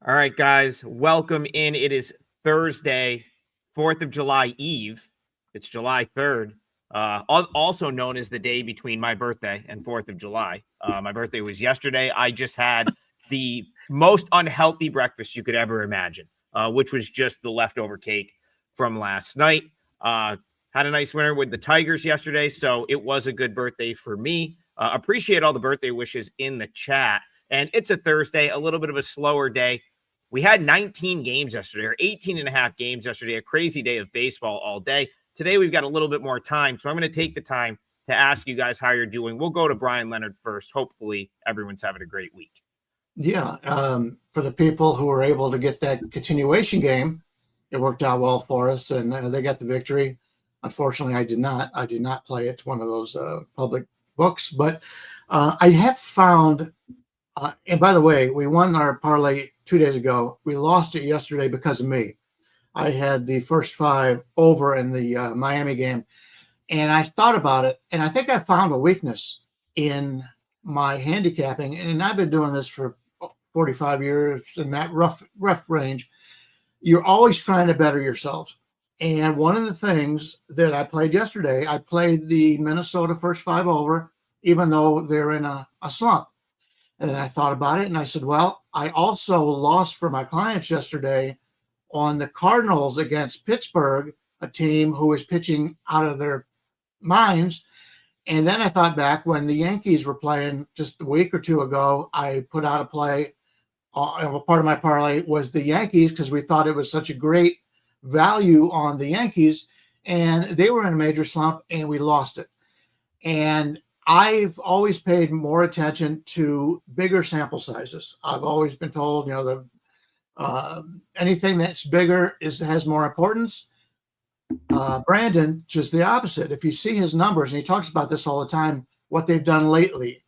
All right, guys, welcome in. It is Thursday, 4th of July Eve. It's July 3rd, also known as the day between my birthday and 4th of July. My birthday was yesterday. I just had the most unhealthy breakfast you could ever imagine, which was just the leftover cake from last night. Had a nice winner with the Tigers yesterday, so it was a good birthday for me. Appreciate all the birthday wishes in the chat. And it's a Thursday, a little bit of a slower day. We had 19 games yesterday, or 18 and a half games yesterday, a crazy day of baseball all day. Today, we've got a little bit more time, so I'm going to take the time to ask you guys how you're doing. We'll go to Bryan Leonard first. Hopefully, everyone's having a great week. Yeah, for the people who were able to get that continuation game, it worked out well for us, and they got the victory. Unfortunately, I did not. I did not play it, one of those public books, but I have found, and by the way, we won our parlay 2 days ago. We lost it yesterday because of me. I had the first 5 over in the Miami game, and I thought about it, and I think I found a weakness in my handicapping, and I've been doing this for 45 years in that rough range. You're always trying to better yourself. And one of the things that I played yesterday, I played the Minnesota first 5 over, even though they're in a slump. And then I thought about it and I said, well, I also lost for my clients yesterday on the Cardinals against Pittsburgh, a team who is pitching out of their minds. And then I thought back when the Yankees were playing just a week or two ago, I put out a play. Part of my parlay was the Yankees because we thought it was such a great value on the Yankees, and they were in a major slump and we lost it. And I've always paid more attention to bigger sample sizes. I've always been told, anything that's bigger has more importance. Brandon, just the opposite. If you see his numbers, and he talks about this all the time, what they've done lately,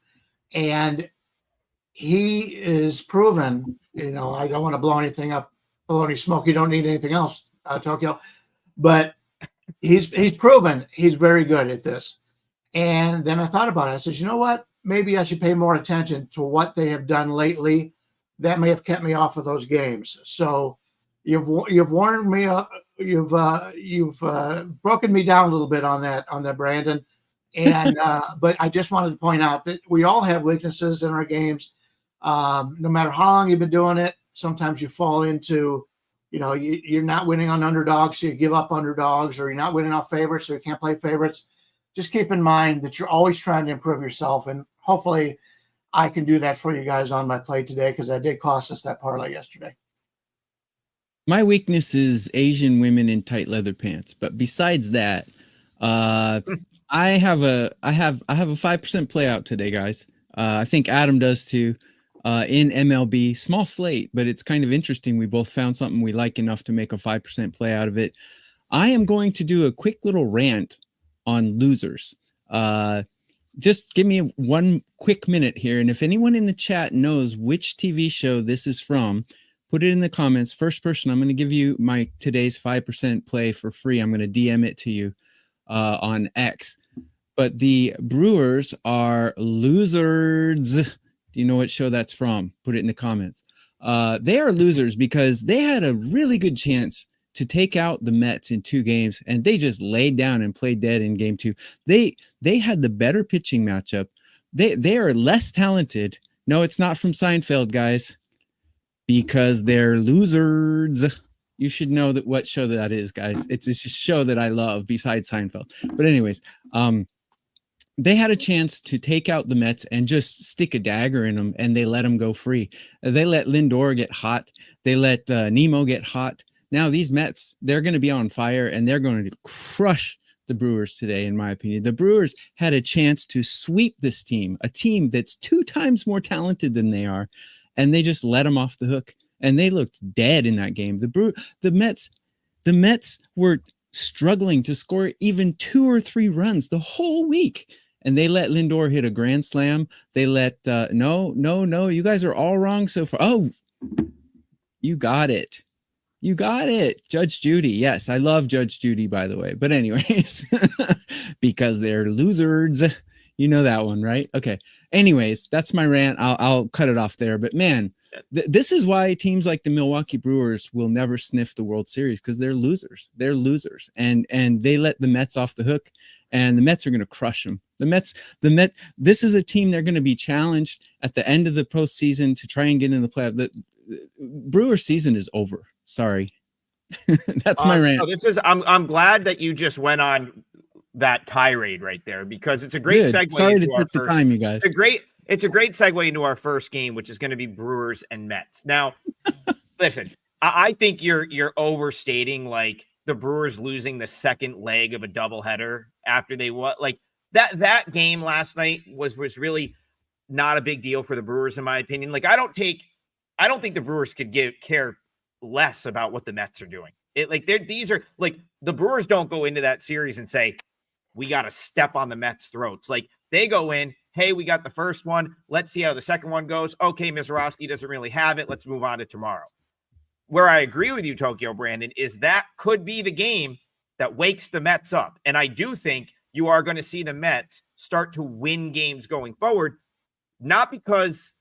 and he is proven, I don't want to blow anything up, blow any smoke. You don't need anything else, Tokyo, but he's proven he's very good at this. And then I thought about it. I said, you know what? Maybe I should pay more attention to what they have done lately. That may have kept me off of those games. So you've warned me up. You've broken me down a little bit on that, Brandon. And but I just wanted to point out that we all have weaknesses in our games. No matter how long you've been doing it, sometimes you fall into, you're not winning on underdogs, so you give up underdogs, or you're not winning off favorites, so you can't play favorites. Just keep in mind that you're always trying to improve yourself, and hopefully I can do that for you guys on my play today, because I did cost us that parlay yesterday. My weakness is Asian women in tight leather pants, but besides that, I have a 5% play out today, guys. I think Adam does too. In MLB, small slate, but it's kind of interesting. We both found something we like enough to make a 5% play out of it. I am going to do a quick little rant on losers. Just give me 1 quick minute here. And if anyone in the chat knows which TV show this is from, put it in the comments. First person, I'm going to give you my today's 5% play for free. I'm going to DM it to you on X. But the Brewers are losers. Do you know what show that's from? Put it in the comments. They are losers because they had a really good chance to take out the Mets in 2 games, and they just laid down and played dead in game 2. They had the better pitching matchup. They are less talented. No, it's not from Seinfeld, guys, because they're losers. You should know that what show that is, guys. It's a show that I love besides Seinfeld. But anyways, they had a chance to take out the Mets and just stick a dagger in them, and they let them go free. They let Lindor get hot. They let Nemo get hot. Now these Mets, they're going to be on fire, and they're going to crush the Brewers today, in my opinion. The Brewers had a chance to sweep this team, a team that's 2 times more talented than they are, and they just let them off the hook, and they looked dead in that game. The Mets were struggling to score even 2 or 3 runs the whole week. And they let Lindor hit a grand slam. They let, no, you guys are all wrong so far. Oh, you got it. You got it. Judge Judy. Yes, I love Judge Judy, by the way. But anyways, because they're losers. You know that one, right? Okay. Anyways, that's my rant. I'll cut it off there. But man, this is why teams like the Milwaukee Brewers will never sniff the World Series, because they're losers. They're losers, and they let the Mets off the hook, and the Mets are going to crush them. The Mets. This is a team they're going to be challenged at the end of the postseason to try and get in the playoff. The Brewer season is over. Sorry, that's my rant. No, I'm glad that you just went on that tirade right there, because it's a great segue. Sorry to take the time, you guys. It's a great segue into our first game, which is going to be Brewers and Mets. Now, listen, I think you're overstating like the Brewers losing the second leg of a doubleheader after they like that game last night was really not a big deal for the Brewers, in my opinion. Like I don't think the Brewers could care less about what the Mets are doing. These are like the Brewers don't go into that series and say, we got to step on the Mets' throats. Like they go in, hey, we got the first one. Let's see how the second one goes. Okay, Mizorowski doesn't really have it. Let's move on to tomorrow. Where I agree with you, Tokyo Brandon, is that could be the game that wakes the Mets up. And I do think you are going to see the Mets start to win games going forward, not because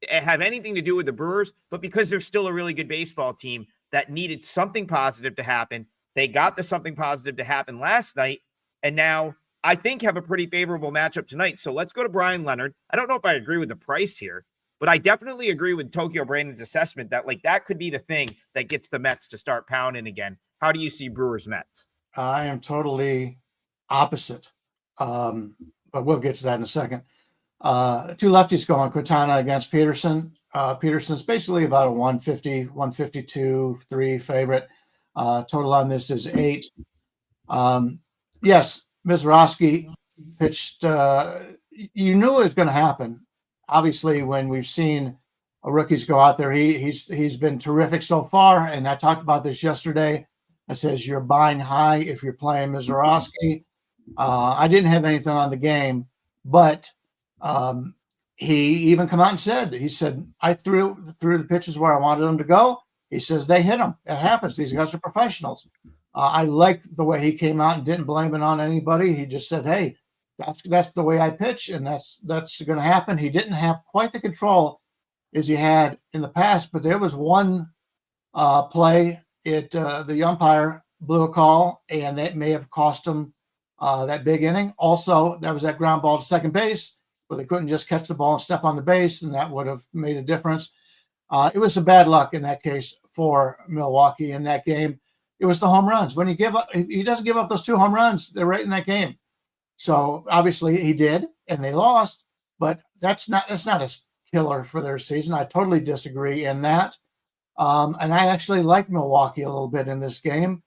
it have anything to do with the Brewers, but because they're still a really good baseball team that needed something positive to happen. They got the something positive to happen last night, and now I think have a pretty favorable matchup tonight. So let's go to Bryan Leonard. I don't know if I agree with the price here, but I definitely agree with Tokyo Brandon's assessment that like that could be the thing that gets the Mets to start pounding again. How do you see Brewers Mets? I am totally opposite, but we'll get to that in a second. Two lefties going, Quintana against Peterson. Peterson's basically about a 150, 152, 3 favorite. Total on this is 8. Yes, Mizorowski pitched. You knew it was going to happen. Obviously, when we've seen rookies go out there, he's been terrific so far. And I talked about this yesterday. I says you're buying high if you're playing Mizorowski. I didn't have anything on the game, but he even come out and said, I threw the pitches where I wanted them to go. He says they hit them. It happens. These guys are professionals. I like the way he came out and didn't blame it on anybody. He just said, hey, that's the way I pitch, and that's going to happen. He didn't have quite the control as he had in the past, but there was one play. The umpire blew a call, and that may have cost him that big inning. Also, that was that ground ball to second base where they couldn't just catch the ball and step on the base, and that would have made a difference. It was some bad luck in that case for Milwaukee in that game. It was the home runs. When he doesn't give up those 2 home runs, they're right in that game. So obviously he did, and they lost, but that's not a killer for their season. I totally disagree in that. And I actually like Milwaukee a little bit in this game.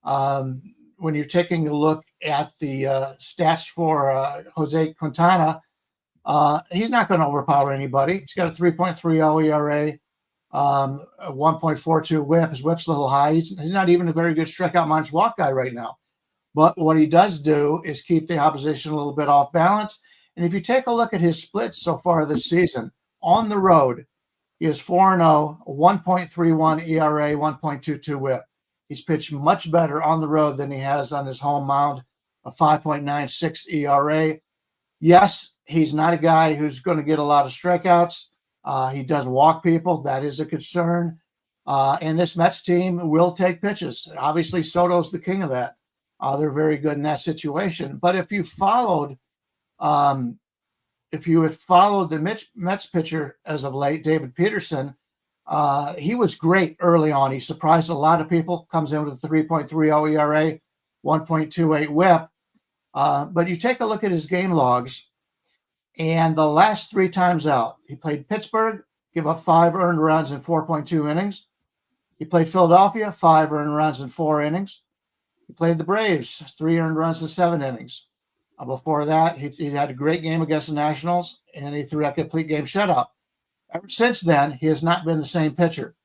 When you're taking a look at the stats for Jose Quintana, he's not going to overpower anybody. He's got a 3.30 ERA, a 1.42 whip. His whip's a little high. He's not even a very good strikeout minus walk guy right now. But what he does do is keep the opposition a little bit off balance. And if you take a look at his splits so far this season, on the road, he is 4-0, 1.31 ERA, 1.22 whip. He's pitched much better on the road than he has on his home mound, a 5.96 ERA. Yes, he's not a guy who's going to get a lot of strikeouts. He does walk people. That is a concern. And this Mets team will take pitches. Obviously, Soto's the king of that. They're very good in that situation. But if you had followed the Mets pitcher as of late, David Peterson, he was great early on. He surprised a lot of people. Comes in with a 3.30 ERA, 1.28 whip. But you take a look at his game logs, and the last 3 times out, he played Pittsburgh, give up 5 earned runs in 4.2 innings. He played Philadelphia, 5 earned runs in 4 innings. He played the Braves, 3 earned runs in 7 innings. Before that, he had a great game against the Nationals, and he threw a complete game shutout. Ever since then, he has not been the same pitcher,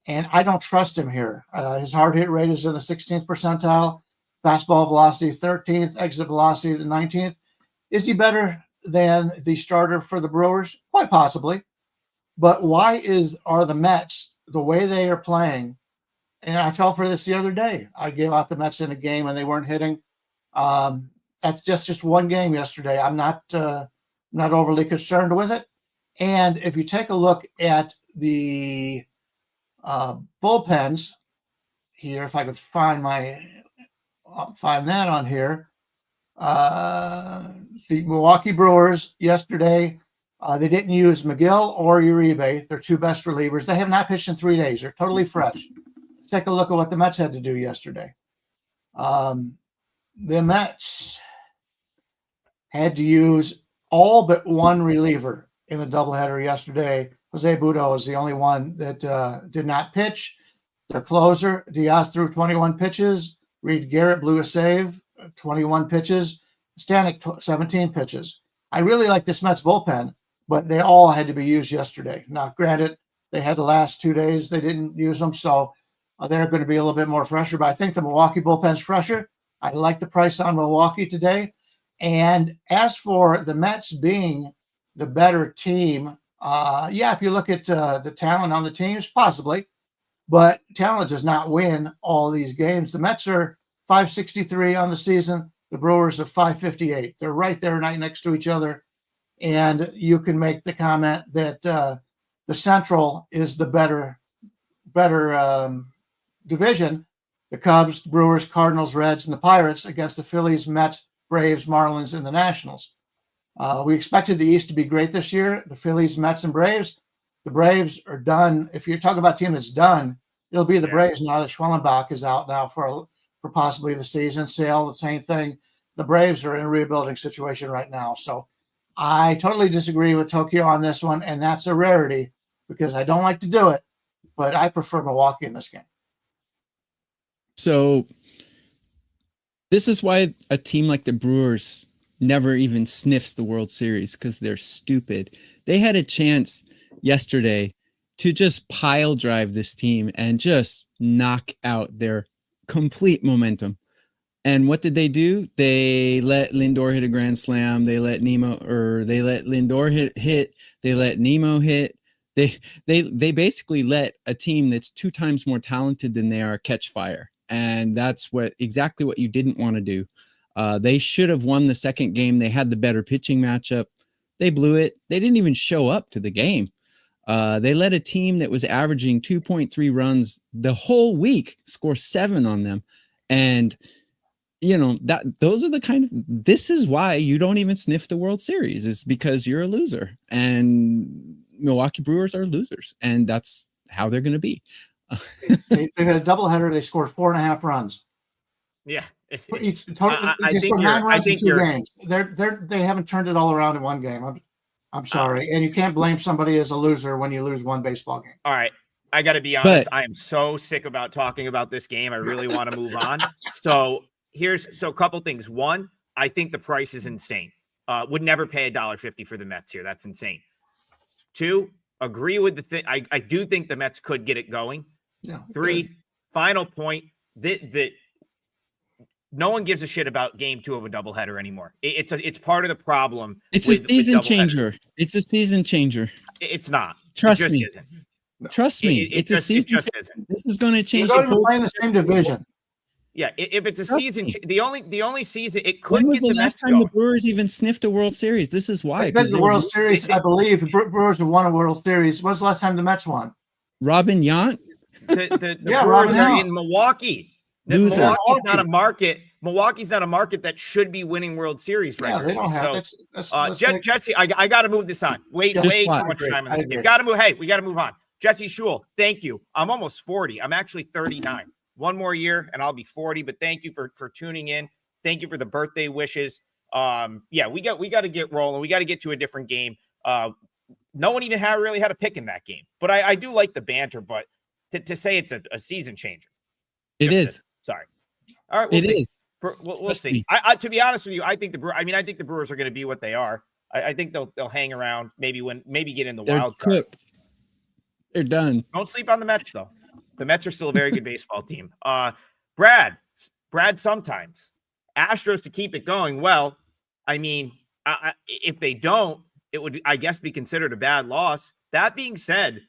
and I don't trust him here. His hard hit rate is in the 16th percentile, fastball velocity 13th, exit velocity the 19th. Is he better than the starter for the Brewers? Quite possibly. But why are the Mets, the way they are playing, and I fell for this the other day. I gave out the Mets in a game and they weren't hitting. That's just one game yesterday. I'm not overly concerned with it. And if you take a look at the bullpens here, if I could find that on here. The Milwaukee Brewers yesterday, they didn't use McGill or Uribe, their two best relievers. They have not pitched in 3 days. They're totally fresh. Let's take a look at what the Mets had to do yesterday. The Mets had to use all but one reliever in the doubleheader yesterday. Jose Budo was the only one that did not pitch. Their closer, Diaz, threw 21 pitches. Reed Garrett blew a save, 21 pitches. Stanek, 17 pitches. I really like this Mets bullpen, but they all had to be used yesterday. Now, granted, they had the last 2 days. They didn't use them, so they're going to be a little bit more fresher. But I think the Milwaukee bullpen's fresher. I like the price on Milwaukee today. And as for the Mets being the better team, if you look at the talent on the teams, possibly. But talent does not win all these games. The Mets are 563 on the season. The Brewers are 558. They're right there right next to each other. And you can make the comment that the Central is the better division. The Cubs, Brewers, Cardinals, Reds, and the Pirates against the Phillies, Mets, Braves, Marlins, and the Nationals. We expected the East to be great this year. The Phillies, Mets, and Braves. The Braves are done. If you're talking about a team that's done, it'll be the Braves now that Schwellenbach is out now for possibly the season. Sale, the same thing. The Braves are in a rebuilding situation right now. So I totally disagree with Tokyo on this one, and that's a rarity because I don't like to do it, but I prefer Milwaukee in this game. So this is why a team like the Brewers never even sniffs the World Series, because they're stupid. They had a chance yesterday to just pile drive this team and just knock out their complete momentum. And what did they do? They let Lindor hit a grand slam. They let Lindor hit. They let Nemo hit. They basically let a team that's 2 times more talented than they are catch fire. And that's exactly what you didn't want to do. They should have won the second game. They had the better pitching matchup. They blew it. They didn't even show up to the game. They let a team that was averaging 2.3 runs the whole week score 7 on them. And, those are the this is why you don't even sniff the World Series, is because you're a loser. And Milwaukee Brewers are losers. And that's how they're going to be. They had a doubleheader. They scored 4.5 runs. Yeah. They scored 9 runs in 2 games. They haven't turned it all around in one game. I'm sorry. And you can't blame somebody as a loser when you lose one baseball game. All right. I got to be honest. I am so sick about talking about this game. I really want to move on. So a couple things. One, I think the price is insane. Would never pay $1.50 for the Mets here. That's insane. 2, agree with the thing. I do think the Mets could get it going. Yeah. 3, final point. That no one gives a shit about game 2 of a doubleheader anymore. It's part of the problem. It's a season changer. It's a season changer. It's not. Trust me. Isn't. Trust me. It's a season changer. This is going to change. They're going to play in the same division. Yeah, if it's a season, the only season it could. When was get the the last Mets time going. the Brewers even sniffed a World Series? This is why. Because the World Series, I believe, the Brewers have won a World Series. When's the last time the Mets won? Robin Yount? The Brewers are in Milwaukee. Loser. Milwaukee's not a market. Milwaukee's not a market that should be winning World Series right now. Yeah, they don't have. So, Jesse, I got to move this on. Way too much time in this game. Got to move. Hey, we got to move on. Jesse Schul, thank you. I'm almost 40. I'm actually 39. One more year and I'll be 40. But thank you for tuning in. Thank you for the birthday wishes. We got to get rolling. We got to get to a different game. No one even really had a pick in that game. But I do like the banter. But to say it's a season changer, it is. Sorry. All right, we'll see. We'll see. To be honest with you, I think the Brewers are going to be what they are. I think they'll hang around. Maybe get in the wild card. Cooked. They're done. Don't sleep on the Mets though. The Mets are still a very good baseball team. Brad sometimes. Astros to keep it going. Well, I mean, if they don't, it would, I guess, be considered a bad loss. That being said,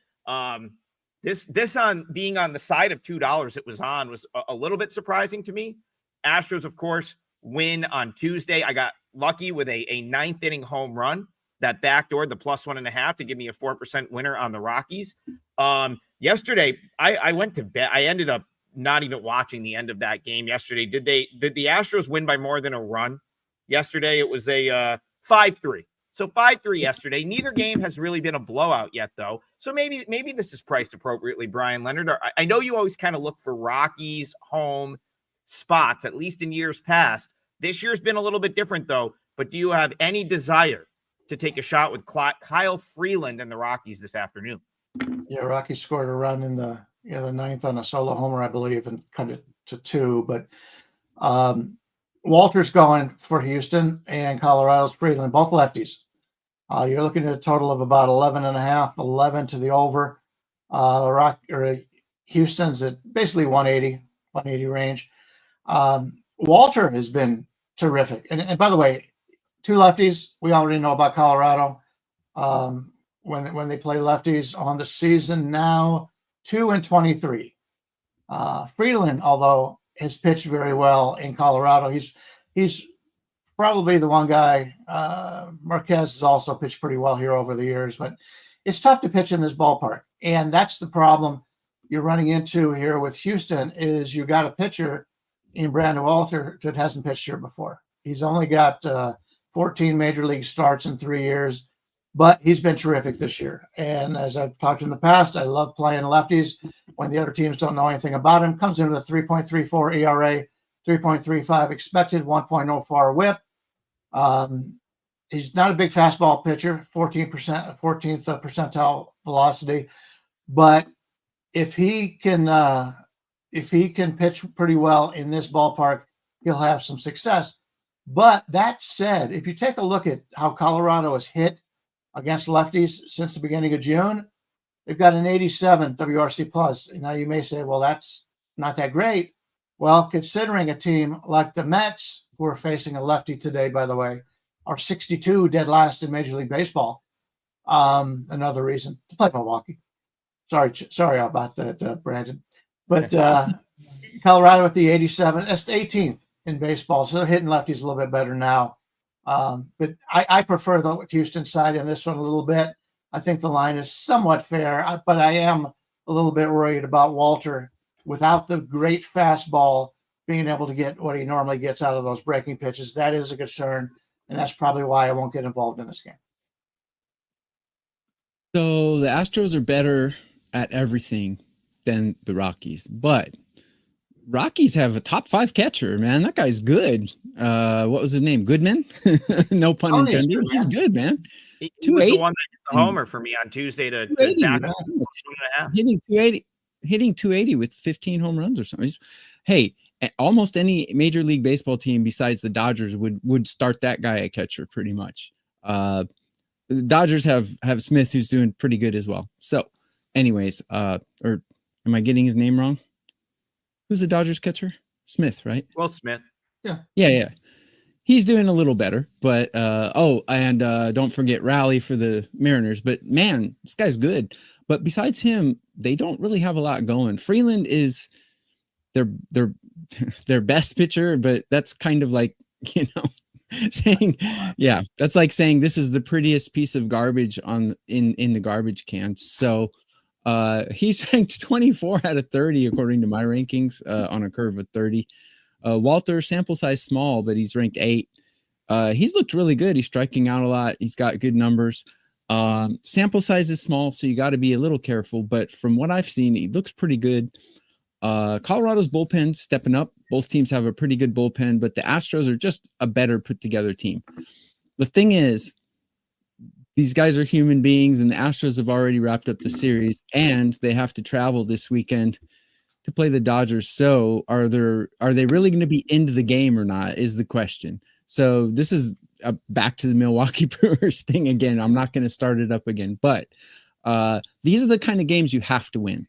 this on being on the side of $2 it was on was a little bit surprising to me. Astros, of course, win on Tuesday. I got lucky with a 9th inning home run that backdoor, the +1.5 to give me a 4% winner on the Rockies. Yesterday, I went to bed. I ended up not even watching the end of that game yesterday. Did the Astros win by more than a run yesterday? It was a 5-3. So 5-3 yesterday. Neither game has really been a blowout yet, though. So maybe this is priced appropriately, Bryan Leonard. I know you always kind of look for Rockies home spots, at least in years past. This year's been a little bit different, though. But do you have any desire to take a shot with Kyle Freeland and the Rockies this afternoon? Yeah, Rockies scored a run in the ninth on a solo homer, I believe, and cut it to 2. But Walter's going for Houston, and Colorado's Freeland, both lefties. You're looking at a total of about 11.5, 11 to the over. Houston's at basically 180 range. Walter has been terrific. And by the way, 2 lefties, we already know about Colorado. When they play lefties on the season now, 2-23. Freeland, although has pitched very well in Colorado, he's probably the one guy. Marquez has also pitched pretty well here over the years, but it's tough to pitch in this ballpark, and that's the problem you're running into here with Houston. Is you got a pitcher in Brandon Walter that hasn't pitched here before. He's only got 14 major league starts in 3 years. But he's been terrific this year. And as I've talked in the past, I love playing lefties when the other teams don't know anything about him. Comes in with a 3.34 ERA, 3.35 expected, 1.04 whip. He's not a big fastball pitcher, 14th percentile velocity. But if he can pitch pretty well in this ballpark, he'll have some success. But that said, if you take a look at how Colorado has hit against lefties since the beginning of June, they've got an 87 WRC plus. Now you may say, well, that's not that great. Well, considering a team like the Mets, who are facing a lefty today, by the way, are 62 dead last in Major League Baseball. Another reason to play Milwaukee. Sorry about that, Brandon. But Colorado at the 87, that's 18th in baseball. So they're hitting lefties a little bit better now. But I prefer the Houston side in this one a little bit. I think the line is somewhat fair, but I am a little bit worried about Walter without the great fastball being able to get what he normally gets out of those breaking pitches. That is a concern, and that's probably why I won't get involved in this game. So the Astros are better at everything than the Rockies, but Rockies have a top 5 catcher, man. That guy's good. What was his name? Goodman? No pun intended. He's good, man. He was the one that hit the homer for me on Tuesday to back up 2.5. Hitting 280 with 15 home runs or something. Hey, almost any Major League Baseball team besides the Dodgers would start that guy at catcher pretty much. The Dodgers have Smith, who's doing pretty good as well. So, anyways, or am I getting his name wrong? Who's the Dodgers catcher? Smith, right? Well, Smith. Yeah. He's doing a little better, but don't forget Raleigh for the Mariners. But man, this guy's good. But besides him, they don't really have a lot going. Freeland is their best pitcher, but that's kind of like, saying, yeah, that's like saying this is the prettiest piece of garbage in the garbage can. So he's ranked 24 out of 30 according to my rankings on a curve of 30. Walter, sample size small, but he's ranked 8. He's looked really good. He's striking out a lot. He's got good numbers. Sample size is small, so you got to be a little careful. But from what I've seen, he looks pretty good. Colorado's bullpen stepping up. Both teams have a pretty good bullpen, but the Astros are just a better put together team. The thing is, these guys are human beings, and the Astros have already wrapped up the series, and they have to travel this weekend to play the Dodgers. So are they really going to be into the game or not is the question. So this is back to the Milwaukee Brewers thing again. I'm not going to start it up again, but these are the kind of games you have to win.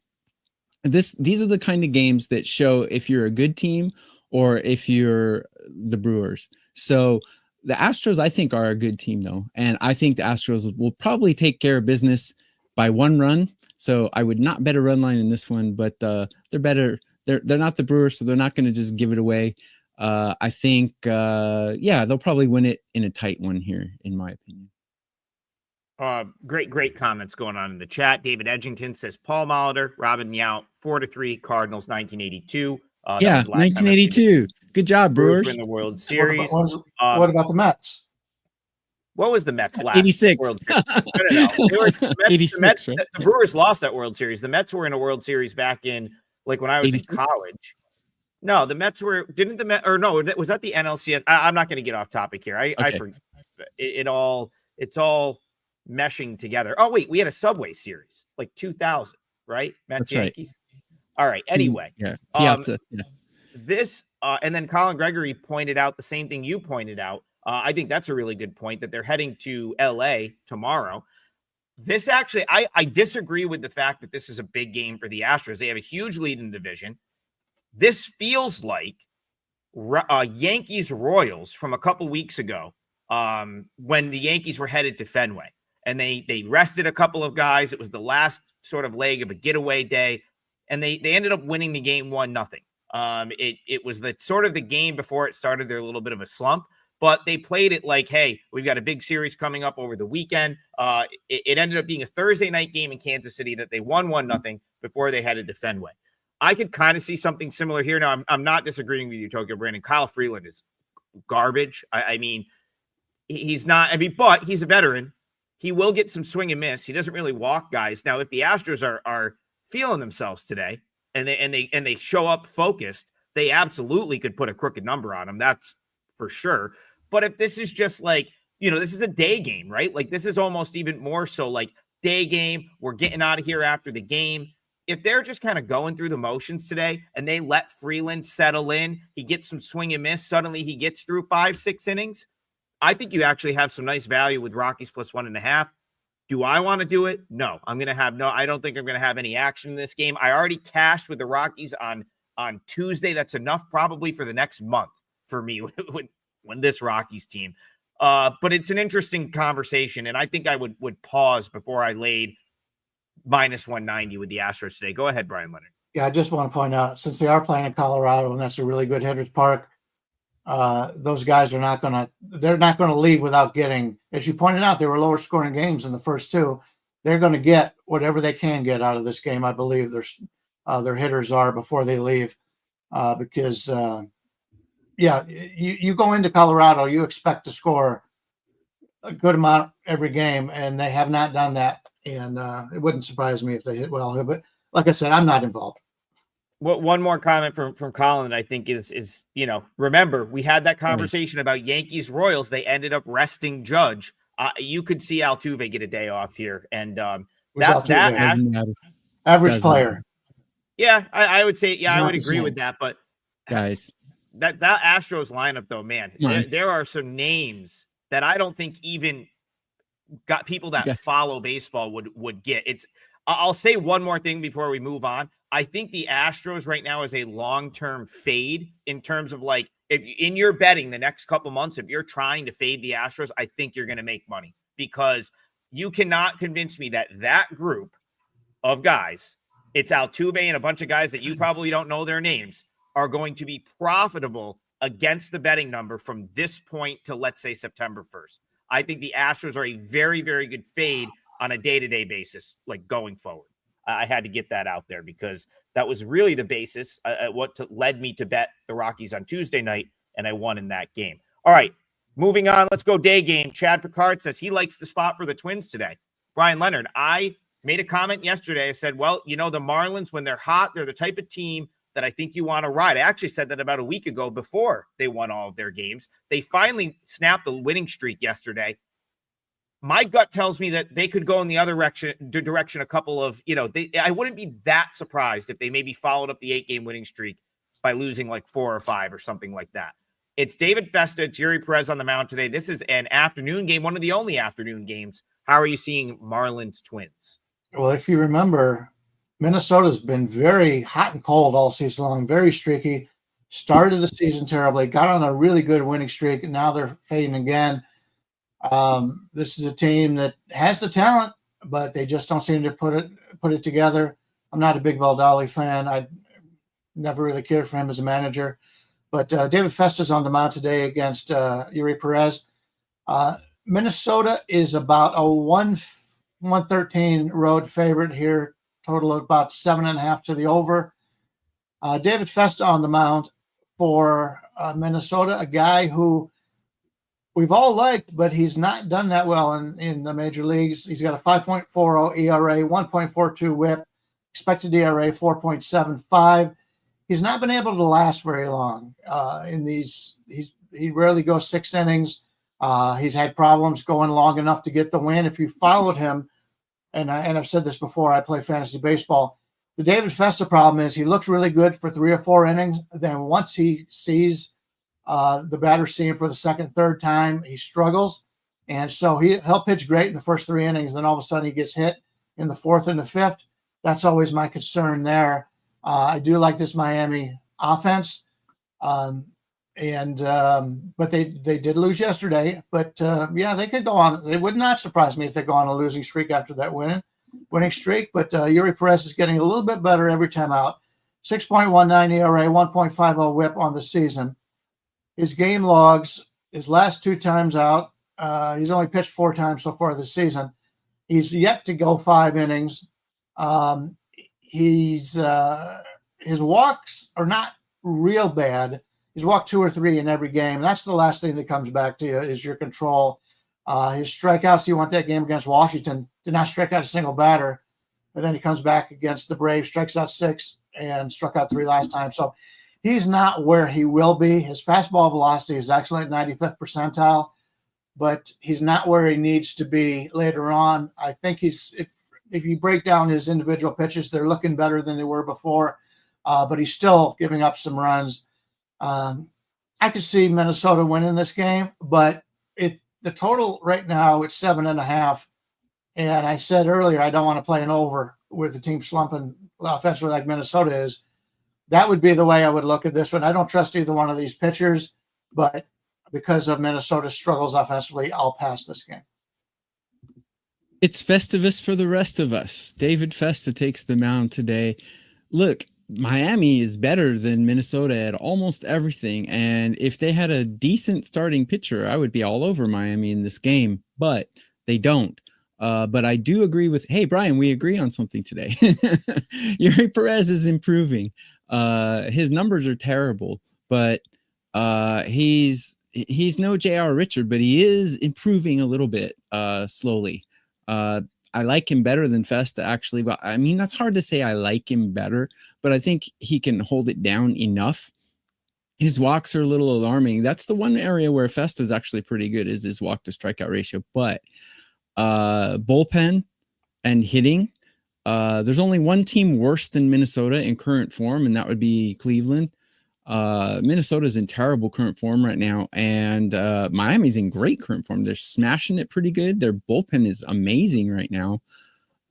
These are the kind of games that show if you're a good team or if you're the Brewers. So the Astros, I think, are a good team, though. And I think the Astros will probably take care of business by 1 run. So I would not bet a run line in this one, but they're better. They're not the Brewers, so they're not going to just give it away. I think, they'll probably win it in a tight one here, in my opinion. Great comments going on in the chat. David Edgington says Paul Molitor, Robin Yount, 4-3, Cardinals, 1982. Yeah, 1982. Good job, Brewers Brewers. win the World Series. What about the Mets? What was the Mets last 86. World Series? No. They were, the Mets, 86, right? The Brewers lost that World Series. The Mets were in a World Series back in, like, when I was 86? in college. No, the Mets were, didn't the Mets, or no, was that the NLCS? I'm not going to get off topic here. I forget. It's all meshing together. Oh, wait, we had a Subway Series, like 2000, right? Mets, That's right. Yankees. All right. Anyway. Yeah. Piazza. This, and then Colin Gregory pointed out the same thing you pointed out. I think that's a really good point that they're heading to LA tomorrow. This actually, I disagree with the fact that this is a big game for the Astros. They have a huge lead in the division. This feels like Yankees Royals from a couple weeks ago, when the Yankees were headed to Fenway, and they rested a couple of guys. It was the last sort of leg of a getaway day, and they ended up winning the game 1-0. It was the sort of the game before it started their little bit of a slump, but they played it like, hey, we've got a big series coming up over the weekend. It ended up being a Thursday night game in Kansas City that they won 1-0 before they headed to Fenway. I could kind of see something similar here. Now, I'm not disagreeing with you, Tokyo Brandon. Kyle Freeland is garbage. I mean, he's not. I mean, but he's a veteran. He will get some swing and miss. He doesn't really walk guys. Now, if the Astros are feeling themselves today and they show up focused, they absolutely could put a crooked number on him. That's for sure. But if this is just like, this is a day game, right? Like, this is almost even more so like day game. We're getting out of here after the game. If they're just kind of going through the motions today and they let Freeland settle in, he gets some swing and miss, suddenly he gets through 5-6 innings, I think you actually have some nice value with Rockies plus 1.5. Do I want to do it? No. I don't think I'm going to have any action in this game. I already cashed with the Rockies on Tuesday. That's enough probably for the next month for me when this Rockies team. But it's an interesting conversation, and I think I would pause before I laid minus 190 with the Astros today. Go ahead, Bryan Leonard. Yeah, I just want to point out, since they are playing in Colorado and that's a really good hitter's park, those guys they're not going to leave without getting, as you pointed out, they were lower scoring games in the first two. They're going to get whatever they can get out of this game. I believe their hitters are before they leave, because you go into Colorado, you expect to score a good amount every game, and they have not done that. And it wouldn't surprise me if they hit well. But like I said, I'm not involved. Well, one more comment from Colin that I think is remember, we had that conversation about Yankees Royals. They ended up resting Judge. You could see Altuve get a day off here, and that average player. Yeah, I would say, I would agree with that. But guys, that Astros lineup though, man, there are some names that I don't think even got people that follow baseball would get. I'll say one more thing before we move on. I think the Astros right now is a long-term fade in terms of, like, if in your betting the next couple months, if you're trying to fade the Astros, I think you're going to make money, because you cannot convince me that group of guys, it's Altuve and a bunch of guys that you probably don't know their names, are going to be profitable against the betting number from this point to, let's say, September 1st. I think the Astros are a very, very good fade on a day-to-day basis, like going forward. I had to get that out there because that was really the basis led me to bet the Rockies on Tuesday night, and I won in that game. All right, moving on. Let's go day game. Chad Picard says he likes the spot for the Twins today. Bryan Leonard, I made a comment yesterday. I said, well, the Marlins, when they're hot, they're the type of team that I think you want to ride. I actually said that about a week ago before they won all of their games. They finally snapped the winning streak yesterday. My gut tells me that they could go in the other direction a couple of, I wouldn't be that surprised if they maybe followed up the 8-game winning streak by losing like 4 or 5 or something like that. It's David Festa, Jerry Perez on the mound today. This is an afternoon game, one of the only afternoon games. How are you seeing Marlins Twins? Well, if you remember, Minnesota's been very hot and cold all season long, very streaky, started the season terribly, got on a really good winning streak, and now they're fading again. This is a team that has the talent, but they just don't seem to put it together. I'm not a big Baldali fan. I never really cared for him as a manager. But David Festa's on the mound today against Yuri Perez. Minnesota is about a 113 road favorite here, total of about 7.5 to the over. David Festa on the mound for Minnesota, a guy who we've all liked, but he's not done that well in the major leagues. He's got a 5.40 ERA, 1.42 WHIP, expected ERA 4.75. He's not been able to last very long in these. He rarely goes 6 innings. He's had problems going long enough to get the win. If you followed him, and I've said this before, I play fantasy baseball. The David Festa problem is he looks really good for 3 or 4 innings. Then once he sees the batter see him for the second, third time, he struggles. And so he'll pitch great in the first 3 innings. Then all of a sudden he gets hit in the 4th and the 5th. That's always my concern there. I do like this Miami offense. But they did lose yesterday. But yeah, they could go on. It would not surprise me if they go on a losing streak after that winning streak. But Yuri Perez is getting a little bit better every time out. 6.19 ERA, 1.50 WHIP on the season. His game logs, his last 2 times out, he's only pitched 4 times so far this season. He's yet to go 5 innings. His walks are not real bad. He's walked 2 or 3 in every game. That's the last thing that comes back to you is your control. His strikeouts, you want that game against Washington, did not strike out a single batter. And then he comes back against the Braves, strikes out 6 and struck out 3 last time. So he's not where he will be. His fastball velocity is excellent, 95th percentile, but he's not where he needs to be later on. I think if you break down his individual pitches, they're looking better than they were before, but he's still giving up some runs. I could see Minnesota winning this game, but the total right now it's 7.5. And I said earlier, I don't want to play an over with the team slumping offensively like Minnesota is. That would be the way I would look at this one. I don't trust either one of these pitchers, but because of Minnesota's struggles offensively, I'll pass this game. It's Festivus for the rest of us. David Festa takes the mound today. Look, Miami is better than Minnesota at almost everything. And if they had a decent starting pitcher, I would be all over Miami in this game, but they don't. But I do agree with, hey, Bryan, we agree on something today. Yuri Perez is improving. His numbers are terrible, but he's no J.R. Richard, but he is improving a little bit slowly. I like him better than Festa, actually. But I mean, that's hard to say I like him better, but I think he can hold it down enough. His walks are a little alarming. That's the one area where Festa is actually pretty good, is his walk to strikeout ratio. But bullpen and hitting, there's only one team worse than Minnesota in current form, and that would be Cleveland. Minnesota's in terrible current form right now, and Miami's in great current form. They're smashing it pretty good. Their bullpen is amazing right now.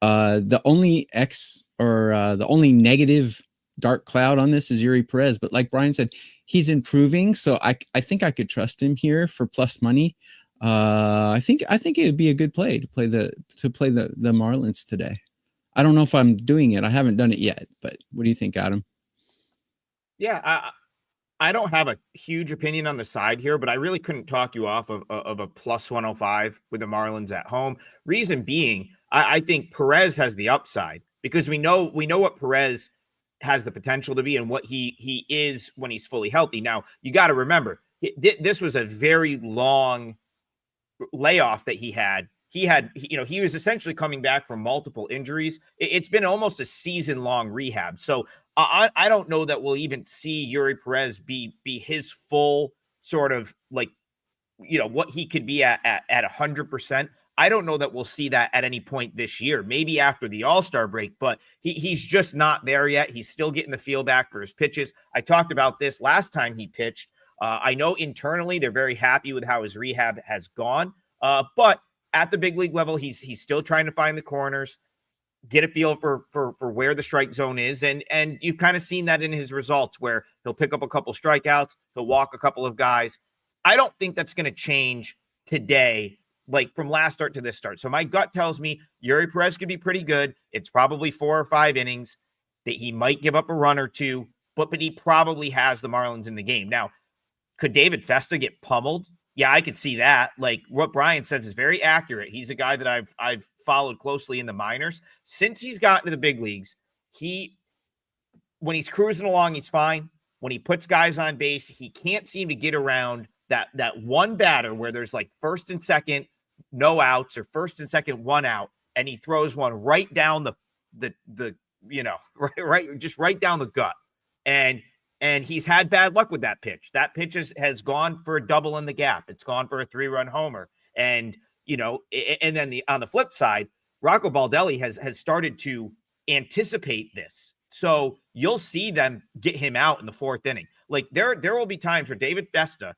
The only the only negative dark cloud on this is Yuri Perez, but like Bryan said, he's improving, so I think I could trust him here for plus money. I think it would be a good play to play the Marlins today. I don't know if I'm doing it. I haven't done it yet, but what do you think, Adam? Yeah, I don't have a huge opinion on the side here, but I really couldn't talk you off of a plus 105 with the Marlins at home. Reason being, I think Perez has the upside because we know what Perez has the potential to be and what he is when he's fully healthy. Now, you got to remember, this was a very long layoff that he had. He was essentially coming back from multiple injuries. It's been almost a season-long rehab. So I don't know that we'll even see Yuri Perez be his full sort of like, what he could be at 100%. I don't know that we'll see that at any point this year, maybe after the All-Star break, but he's just not there yet. He's still getting the feel back for his pitches. I talked about this last time he pitched. I know internally they're very happy with how his rehab has gone, but at the big league level, he's still trying to find the corners, get a feel for where the strike zone is. And you've kind of seen that in his results where he'll pick up a couple strikeouts, he'll walk a couple of guys. I don't think that's going to change today, like from last start to this start. So my gut tells me Yuri Perez could be pretty good. It's probably 4 or 5 innings that he might give up a run or two, but he probably has the Marlins in the game. Now, could David Festa get pummeled Yeah, I could see that. Like what Bryan says is very accurate. He's a guy that I've followed closely in the minors. Since he's gotten to the big leagues, when he's cruising along, he's fine. When he puts guys on base, he can't seem to get around that one batter where there's like first and second, no outs, or first and second, one out, and he throws one right down the right down the gut. And he's had bad luck with that pitch. That pitch has gone for a double in the gap. It's gone for a 3-run homer. And, and then on the flip side, Rocco Baldelli has started to anticipate this. So you'll see them get him out in the fourth inning. Like there will be times where David Festa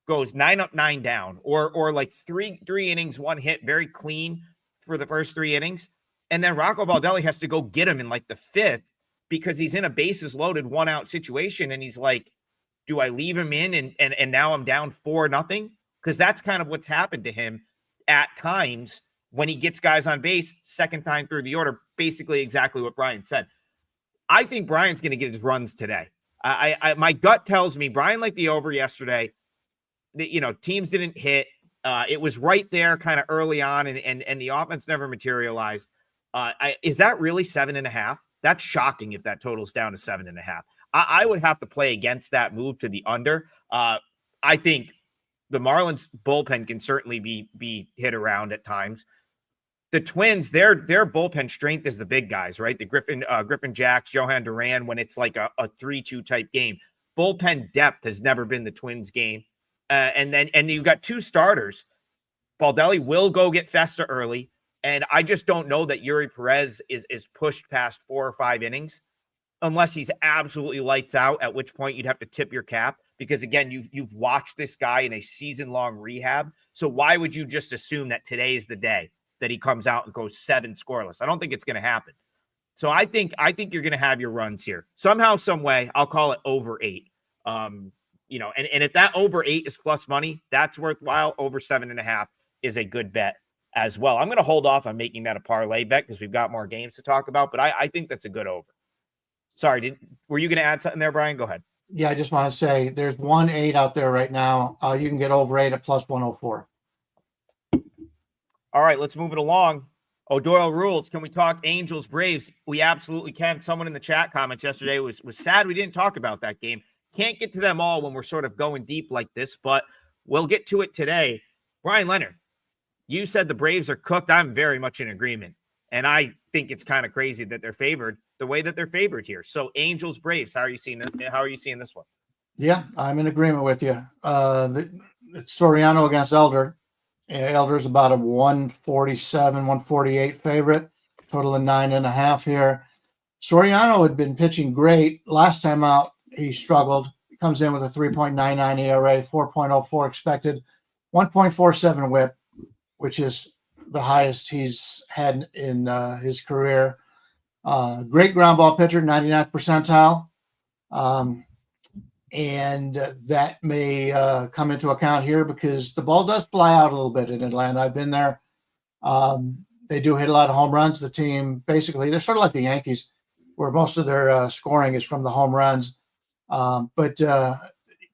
goes 9 up, 9 down, or like three innings, one hit, very clean for the first 3 innings. And then Rocco Baldelli has to go get him in like the fifth because he's in a bases loaded 1-out situation. And he's like, do I leave him in? And now I'm down 4-0. Because that's kind of what's happened to him at times when he gets guys on base second time through the order, basically exactly what Bryan said. I think Bryan's going to get his runs today. My gut tells me Bryan liked the over yesterday. That, teams didn't hit. It was right there kind of early on, and the offense never materialized. Is that really 7.5? That's shocking if that totals down to 7.5. I would have to play against that move to the under. I think the Marlins bullpen can certainly be hit around at times. The Twins, their bullpen strength is the big guys, right? The Griffin Jacks, Johan Duran, when it's like a 3-2 type game. Bullpen depth has never been the Twins game. And you've got 2 starters. Baldelli will go get Festa early. And I just don't know that Yuri Perez is pushed past 4 or 5 innings unless he's absolutely lights out, at which point you'd have to tip your cap. Because again, you've watched this guy in a season-long rehab. So why would you just assume that today is the day that he comes out and goes 7 scoreless? I don't think it's going to happen. So I think you're going to have your runs here. Somehow, some way, I'll call it over 8. And if that over 8 is plus money, that's worthwhile. Over 7.5 is a good bet as well. I'm going to hold off on making that a parlay bet because we've got more games to talk about, but I think that's a good over. Sorry, were you going to add something there, Bryan? Go ahead. Yeah, I just want to say there's 1-8 out there right now. You can get over 8 at plus 104. All right, let's move it along. O'Doyle rules. Can we talk Angels, Braves? We absolutely can. Someone in the chat comments yesterday was sad we didn't talk about that game. Can't get to them all when we're sort of going deep like this, but we'll get to it today. Bryan Leonard, you said the Braves are cooked. I'm very much in agreement. And I think it's kind of crazy that they're favored the way that they're favored here. So Angels, Braves, how are you seeing this one? Yeah, I'm in agreement with you. It's Soriano against Elder. Elder's about a 147, 148 favorite, total of 9.5 here. Soriano had been pitching great. Last time out, he struggled. He comes in with a 3.99 ERA, 4.04 expected, 1.47 whip, which is the highest he's had in his career. Great ground ball pitcher, 99th percentile. And that may come into account here because the ball does fly out a little bit in Atlanta. I've been there. They do hit a lot of home runs. The team, basically, they're sort of like the Yankees, where most of their scoring is from the home runs. But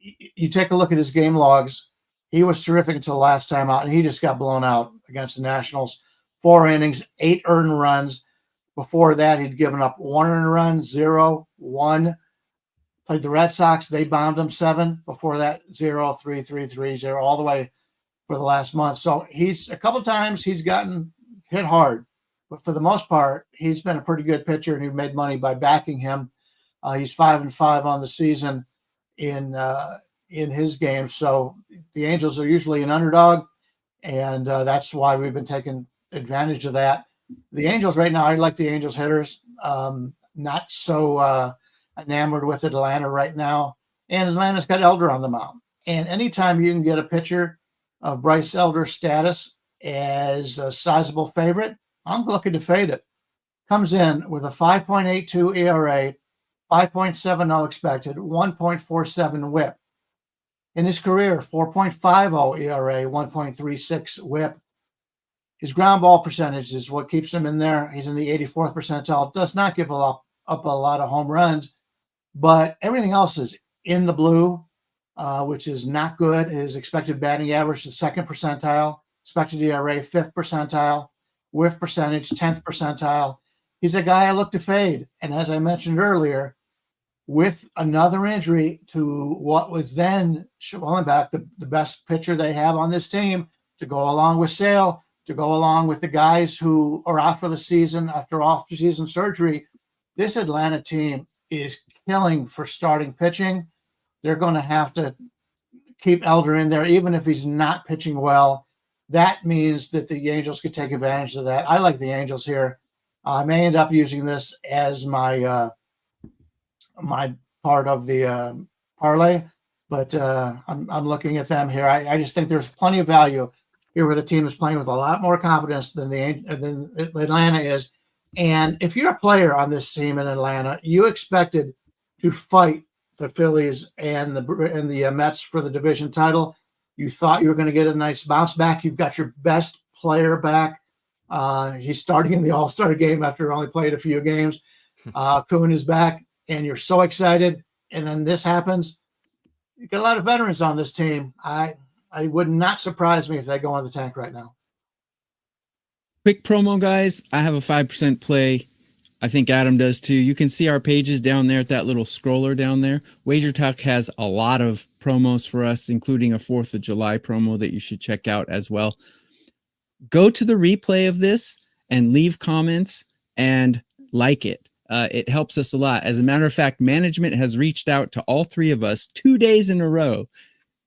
you take a look at his game logs. He was terrific until last time out, and he just got blown out against the Nationals. 4 innings, 8 earned runs. Before that, he'd given up 1 earned run, 0, 1. Played the Red Sox. They bombed him 7. Before that, 0, 3, 3, 3, 0, all the way for the last month. So he's a couple times he's gotten hit hard. But for the most part, he's been a pretty good pitcher, and he made money by backing him. He's 5-5 on the season in his games. So the Angels are usually an underdog, and that's why we've been taking advantage of that. The Angels right now, I like the Angels hitters. Not so enamored with Atlanta right now. And Atlanta's got Elder on the mound. And anytime you can get a pitcher of Bryce Elder's status as a sizable favorite, I'm looking to fade it. Comes in with a 5.82 ERA, 5.70 expected, 1.47 whip. In his career, 4.50 ERA, 1.36 whip. His ground ball percentage is what keeps him in there. He's in the 84th percentile. Does not give up a lot of home runs, but everything else is in the blue. which is not good. His expected batting average is second percentile, expected ERA fifth percentile, whiff percentage 10th percentile. He's a guy I look to fade. And as I mentioned earlier, with another injury to what was then Schwellenbach, the best pitcher they have on this team, to go along with Sale, to go along with the guys who are out for the season after off-season surgery, this Atlanta team is killing for starting pitching. They're going to have to keep Elder in there, even if he's not pitching well. That means that the Angels could take advantage of that. I like the Angels here. I may end up using this as my my part of the parlay, but I'm looking at them here. I just think there's plenty of value here where the team is playing with a lot more confidence than Atlanta is. And if you're a player on this team in Atlanta, you expected to fight the Phillies and the Mets for the division title. You thought you were going to get a nice bounce back. You've got your best player back. He's starting in the All-Star game after only played a few games. Kuhn is back, and you're so excited. And then this happens. You got a lot of veterans on this team. I would not surprise me if they go on the tank right now. Quick promo, guys. I have a 5% play. I think Adam does too. You can see our pages down there at that little scroller down there. WagerTalk has a lot of promos for us, including a 4th of July promo that you should check out as well. Go to the replay of this and leave comments and like it. It helps us a lot. As a matter of fact, management has reached out to all three of us 2 days in a row,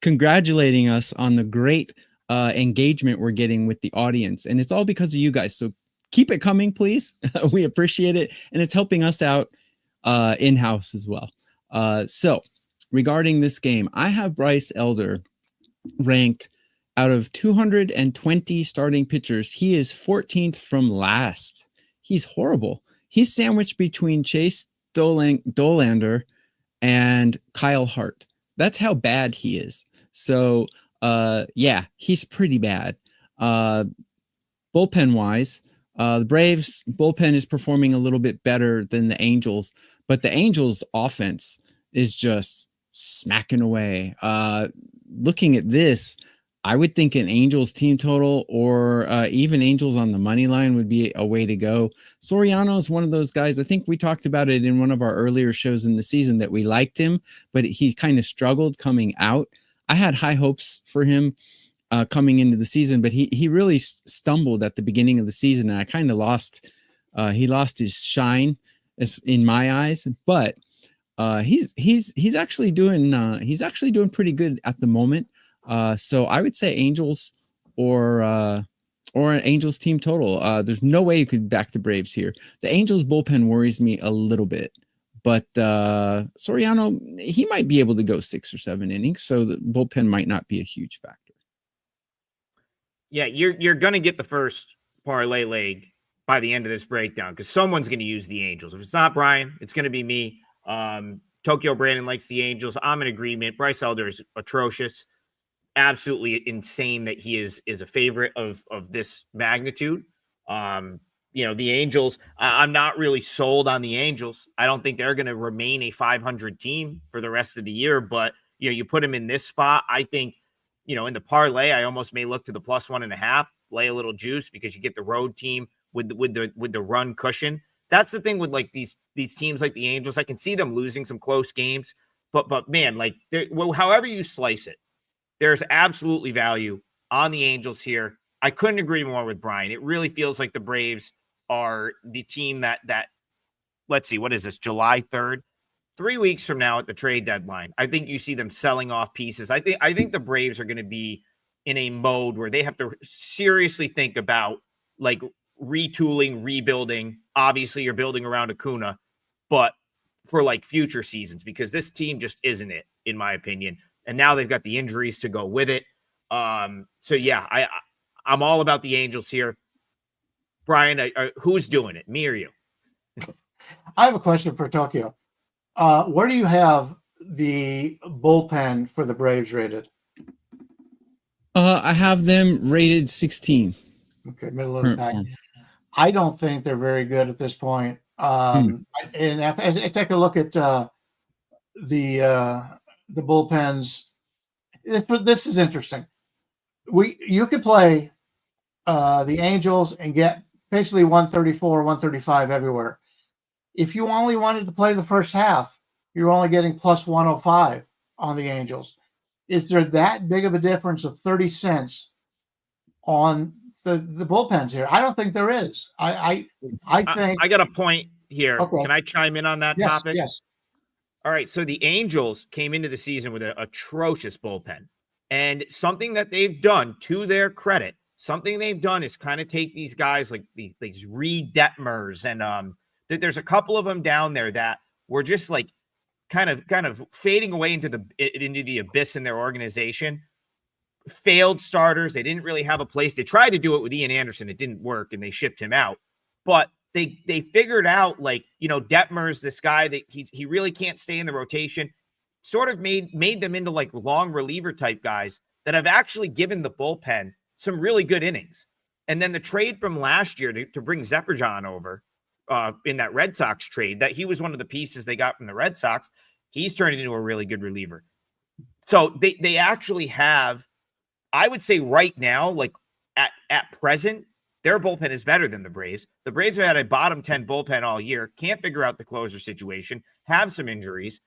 congratulating us on the great engagement we're getting with the audience. And it's all because of you guys. So keep it coming, please. We appreciate it. And it's helping us out in-house as well. So regarding this game, I have Bryce Elder ranked out of 220 starting pitchers. He is 14th from last. He's horrible. He's sandwiched between Chase Dolander and Kyle Hart. That's how bad he is. So, yeah, he's pretty bad. Bullpen-wise, the Braves bullpen is performing a little bit better than the Angels, but the Angels offense is just smacking away. Looking at this, I would think an Angels team total or even Angels on the money line would be a way to go. Soriano is one of those guys. I think we talked about it in one of our earlier shows in the season that we liked him, but he kind of struggled coming out. I had high hopes for him coming into the season, but he really stumbled at the beginning of the season, and I kind of he lost his shine in my eyes. But he's actually doing pretty good at the moment. So I would say Angels or an Angels team total. There's no way you could back the Braves here. The Angels bullpen worries me a little bit, but Soriano, he might be able to go 6 or 7 innings, so the bullpen might not be a huge factor. Yeah, you're going to get the first parlay leg by the end of this breakdown because someone's going to use the Angels. If it's not Bryan, it's going to be me. Tokyo Brandon likes the Angels. I'm in agreement. Bryce Elder is atrocious. Absolutely insane that he is a favorite of this magnitude. The Angels, I'm not really sold on the Angels. I don't think they're going to remain a 500 team for the rest of the year, but you put them in this spot. I think, in the parlay, I almost may look to the +1.5, lay a little juice because you get the road team with the run cushion. That's the thing with like these teams like the Angels. I can see them losing some close games, but man, like however you slice it, there's absolutely value on the Angels here. I couldn't agree more with Bryan. It really feels like the Braves are the team that let's see, what is this, July 3rd? 3 weeks from now at the trade deadline, I think you see them selling off pieces. I think the Braves are going to be in a mode where they have to seriously think about like retooling, rebuilding. Obviously, you're building around Acuna, but for like future seasons, because this team just isn't it, in my opinion. And now they've got the injuries to go with it. So yeah, I'm all about the Angels here. Bryan, who's doing it, me or you? I have a question for Tokyo. Where do you have the bullpen for the Braves rated? I have them rated 16. Okay, middle of the pack. I don't think they're very good at this point. And if I take a look at the bullpens this is interesting. You could play the Angels and get basically 134, 135 everywhere. If you only wanted to play the first half, you're only getting plus 105 on the Angels. Is there that big of a difference of 30 cents on the bullpens here? I don't think there is. I think I got a point here. Okay. Can I chime in on that yes, topic? yes. All right. So the Angels came into the season with an atrocious bullpen. And something that they've done, to their credit, something they've done is kind of take these guys like these Reed Detmers, and there's a couple of them down there that were just like kind of fading away into the abyss in their organization. Failed starters. They didn't really have a place. They tried to do it with Ian Anderson. It didn't work, and they shipped him out. But they figured out, like, Detmers, this guy that he really can't stay in the rotation, sort of made them into like long reliever type guys that have actually given the bullpen some really good innings. And then the trade from last year to bring Zephyr over in that Red Sox trade, that he was one of the pieces they got from the Red Sox. He's turned into a really good reliever. So they actually have, I would say right now, like at present, their bullpen is better than the Braves. The Braves have had a bottom 10 bullpen all year, can't figure out the closer situation, have some injuries.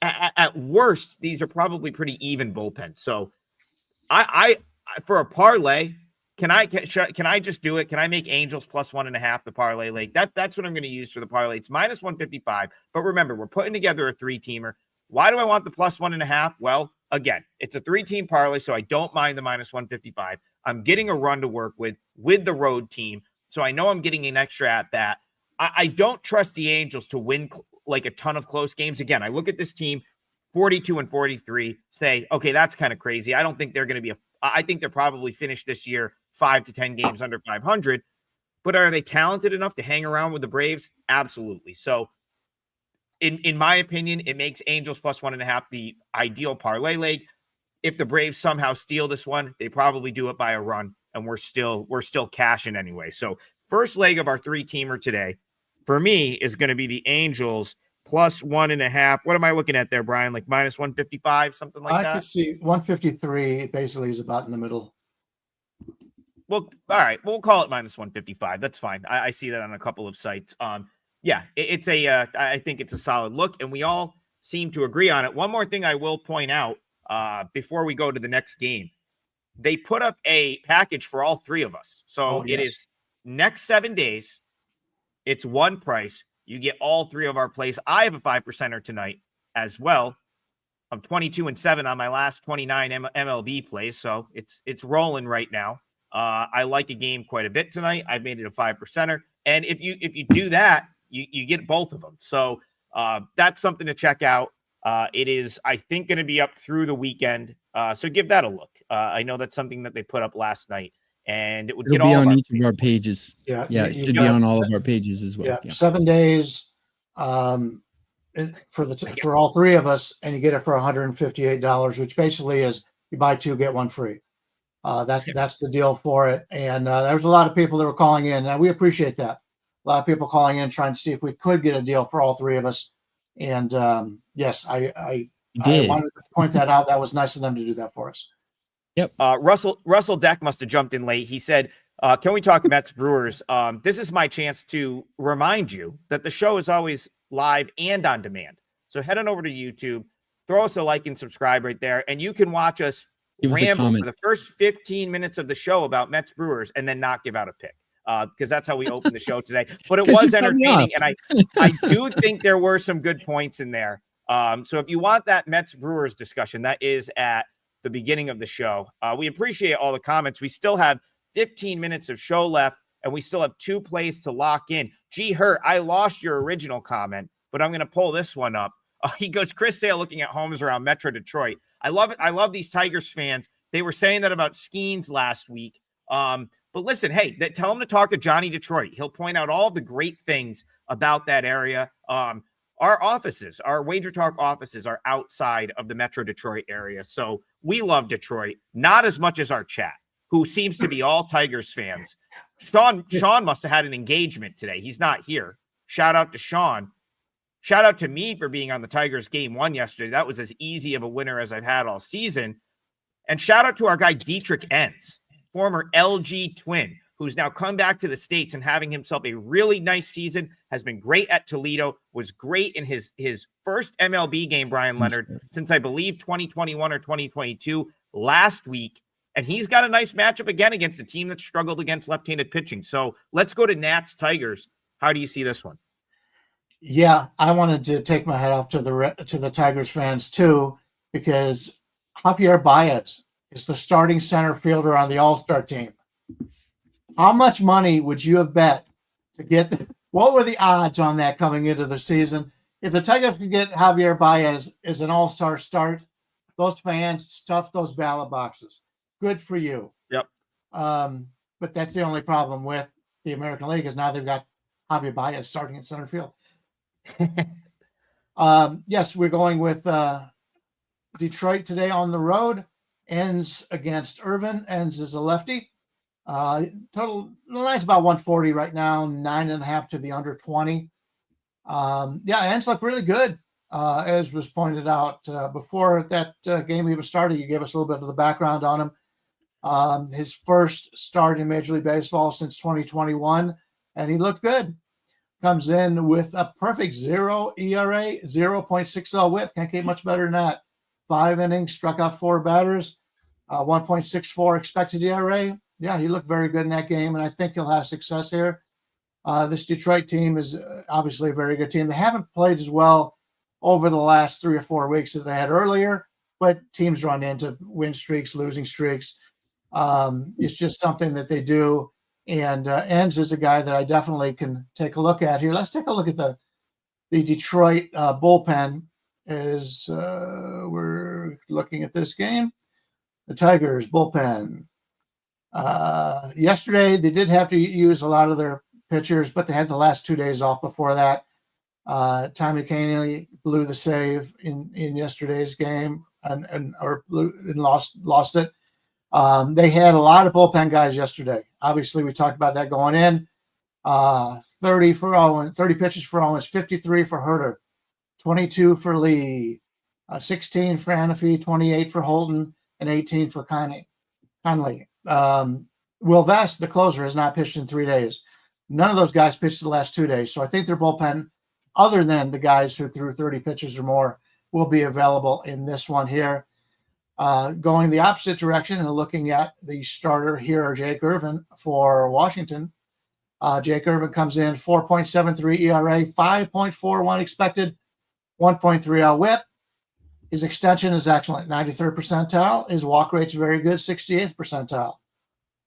At worst, these are probably pretty even bullpens. So I for a parlay, can I just do it? Can I make Angels plus 1.5 the parlay leg? That's what I'm going to use for the parlay. It's minus 155. But remember, we're putting together a 3-teamer. Why do I want the plus 1.5? Well, again, it's a 3-team parlay, so I don't mind the minus 155. I'm getting a run to work with the road team, so I know I'm getting an extra at bat. I don't trust the Angels to win like a ton of close games. Again, I look at this team, 42-43, say, okay, that's kind of crazy. I don't think they're going to be I think they're probably finished this year 5 to 10 games under 500. But are they talented enough to hang around with the Braves? Absolutely. So in my opinion, it makes Angels plus 1.5 the ideal parlay leg. If the Braves somehow steal this one, they probably do it by a run, and we're still cashing anyway. So first leg of our 3-teamer today, for me, is going to be the Angels plus 1.5. What am I looking at there, Brian? Like minus 155, something like that? I could see 153 basically is about in the middle. Well, all right. We'll call it minus 155. That's fine. I see that on a couple of sites. Yeah, I think it's a solid look, and we all seem to agree on it. One more thing I will point out before we go to the next game. They put up a package for all 3 of us. So It is next 7 days. It's one price. You get all 3 of our plays. I have a 5%er tonight as well. I'm 22-7 on my last 29 MLB plays, so it's rolling right now. I like a game quite a bit tonight. I've made it a 5%er, and if you do that, you get both of them. So that's something to check out. It is, I think, going to be up through the weekend. So give that a look. I know that's something that they put up last night. And it would It'll be on each of our pages. Yeah, it should be on all of our pages as well. Yeah. 7 days for all 3 of us, and you get it for $158, which basically is you buy 2 get 1 free. That's the deal for it. And there's a lot of people that were calling in, and we appreciate that. A lot of people calling in trying to see if we could get a deal for all 3 of us. And yes, I wanted to point that out. That was nice of them to do that for us. Yep. Russell Deck must have jumped in late. He said, can we talk Mets Brewers? This is my chance to remind you that the show is always live and on demand. So head on over to YouTube, throw us a like and subscribe right there, and you can watch us ramble for the first 15 minutes of the show about Mets Brewers and then not give out a pick. Because that's how we opened the show today. But it was entertaining, and I do think there were some good points in there. So if you want that Mets Brewers discussion, that is at the beginning of the show. We appreciate all the comments. We still have 15 minutes of show left, and we still have 2 plays to lock in. Gee, Hurt, I lost your original comment, but I'm going to pull this one up. He goes, Chris Sale looking at homes around Metro Detroit. I love it. I love these Tigers fans. They were saying that about Skeens last week. But listen, hey, tell him to talk to Johnny Detroit. He'll point out all the great things about that area. Our offices, our WagerTalk offices are outside of the Metro Detroit area. So we love Detroit, not as much as our chat, who seems to be all Tigers fans. Sean must have had an engagement today. He's not here. Shout out to Sean. Shout out to me for being on the Tigers game 1 yesterday. That was as easy of a winner as I've had all season. And shout out to our guy Dietrich Enns, former LG Twin, who's now come back to the States and having himself a really nice season, has been great at Toledo, was great in his first MLB game, Bryan Leonard, since I believe 2021 or 2022 last week. And he's got a nice matchup again against a team that struggled against left-handed pitching. So let's go to Nats Tigers. How do you see this one? Yeah, I wanted to take my hat off to the Tigers fans too, because Javier Baez is the starting center fielder on the All-Star team. How much money would you have bet to get? What were the odds on that coming into the season? If the Tigers could get Javier Baez as an All-Star start, those fans stuff those ballot boxes. Good for you. Yep. But that's the only problem with the American League is now they've got Javier Baez starting in center field. Yes, we're going with Detroit today on the road. Ends against Irvin. Ends is a lefty. Total the line's about 140 right now, 9.5 to the under 20. Ends look really good. As was pointed out before that game even started, you gave us a little bit of the background on him. His first start in Major League Baseball since 2021, and he looked good. Comes in with a perfect 0 ERA, 0.60 whip. Can't get much better than that. 5 innings, struck out 4 batters, 1.64 expected ERA. Yeah, he looked very good in that game, and I think he'll have success here. This Detroit team is obviously a very good team. They haven't played as well over the last 3 or 4 weeks as they had earlier, but teams run into win streaks, losing streaks. It's just something that they do. And Enns is a guy that I definitely can take a look at here. Let's take a look at the Detroit bullpen as we're looking at this game. The Tigers bullpen. Yesterday, they did have to use a lot of their pitchers, but they had the last 2 days off before that. Tommy Kahnle blew the save in yesterday's game and lost it. They had a lot of bullpen guys yesterday. Obviously, we talked about that going in. 30 for Owens, 30 pitches for Owens, 53 for Herter, 22 for Lee, 16 for Hannafy, 28 for Holton, and 18 for Conley. Will Vest, the closer, has not pitched in 3 days. None of those guys pitched the last 2 days. So I think their bullpen, other than the guys who threw 30 pitches or more, will be available in this one here. Going the opposite direction and looking at the starter here, Jake Irvin for Washington. Jake Irvin comes in 4.73 ERA, 5.41 expected, 1.30 whip. His extension is excellent, 93rd percentile. His walk rate's very good, 68th percentile.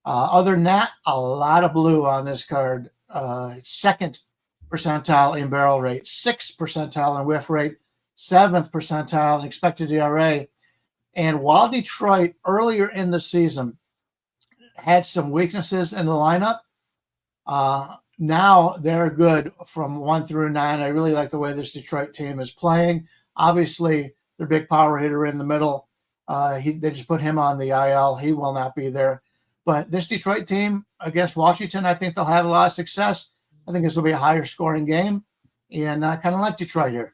Other than that, a lot of blue on this card. 2nd percentile in barrel rate, 6th percentile in whiff rate, 7th percentile in expected ERA. And while Detroit earlier in the season had some weaknesses in the lineup, now they're good from 1 through 9. I really like the way this Detroit team is playing. Obviously, their big power hitter in the middle, they just put him on the IL. He will not be there. But this Detroit team against Washington, I think they'll have a lot of success. I think this will be a higher scoring game. And I kind of like Detroit here.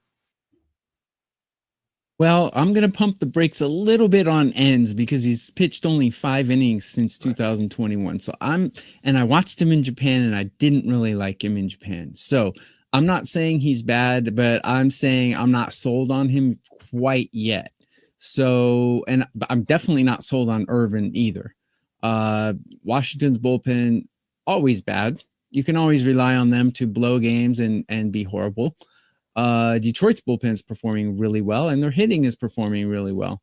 Well, I'm going to pump the brakes a little bit on Enns because he's pitched only 5 innings since 2021. So I watched him in Japan and I didn't really like him in Japan. So I'm not saying he's bad, but I'm saying I'm not sold on him quite yet. So, and I'm definitely not sold on Irvin either. Washington's bullpen, always bad. You can always rely on them to blow games and be horrible. Detroit's bullpen is performing really well, and their hitting is performing really well.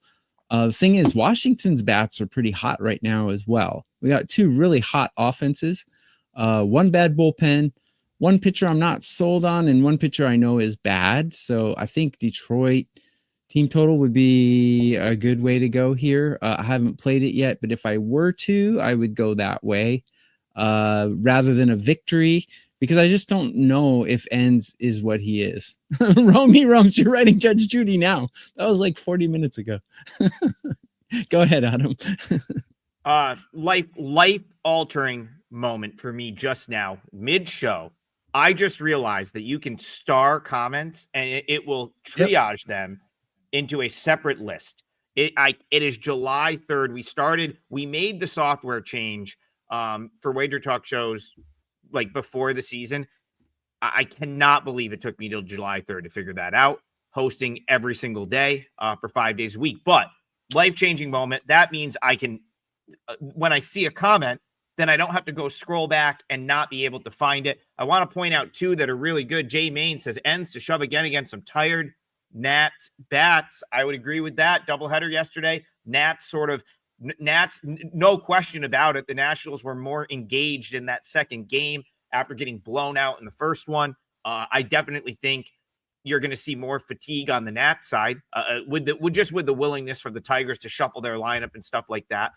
The thing is, Washington's bats are pretty hot right now as well. We got 2 really hot offenses, 1 bad bullpen, 1 pitcher I'm not sold on, and 1 pitcher I know is bad. So I think Detroit team total would be a good way to go here. I haven't played it yet, but if I were to, I would go that way rather than a victory, because I just don't know if Enns is what he is. Romy Rums, you're writing Judge Judy now. That was like 40 minutes ago. Go ahead, Adam. Life-altering moment for me just now, mid-show. I just realized that you can star comments and it will triage them into a separate list. It is July 3rd. We made the software change for WagerTalk shows like before the season. I cannot believe it took me till July 3rd to figure that out. Hosting every single day for 5 days a week, but life-changing moment. That means I can, when I see a comment, then I don't have to go scroll back and not be able to find it. I want to point out two that are really good. Jay Main says ends to shove again against some tired Nats bats. I would agree with that. Doubleheader yesterday. Nats, no question about it. The Nationals were more engaged in that second game after getting blown out in the first one. I definitely think you're going to see more fatigue on the Nats side with the willingness for the Tigers to shuffle their lineup and stuff like that.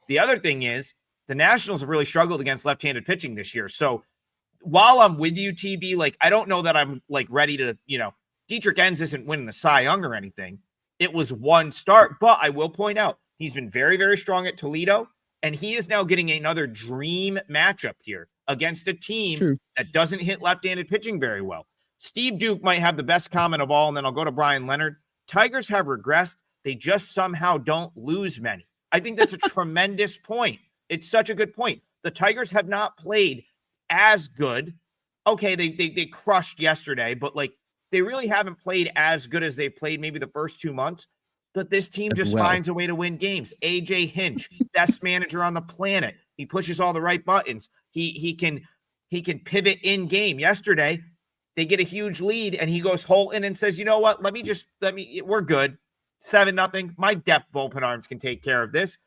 The other thing is the Nationals have really struggled against left-handed pitching this year. So while I'm with you, TB, like, I don't know that I'm like ready to, Dietrich Enns isn't winning the Cy Young or anything. It was one start, but I will point out he's been very, very strong at Toledo, and he is now getting another dream matchup here against a team that doesn't hit left-handed pitching very well. Steve Duke might have the best comment of all, and then I'll go to Bryan Leonard. Tigers have regressed. They just somehow don't lose many. I think that's a tremendous point. It's such a good point. The Tigers have not played as good. Okay, they crushed yesterday, but like they really haven't played as good as they've played maybe the first 2 months. But this team just finds a way to win games. AJ Hinch, best manager on the planet. He pushes all the right buttons. He can pivot in game. Yesterday, they get a huge lead, and he goes Holton and says, "You know what? We're good. 7-0. My depth bullpen arms can take care of this."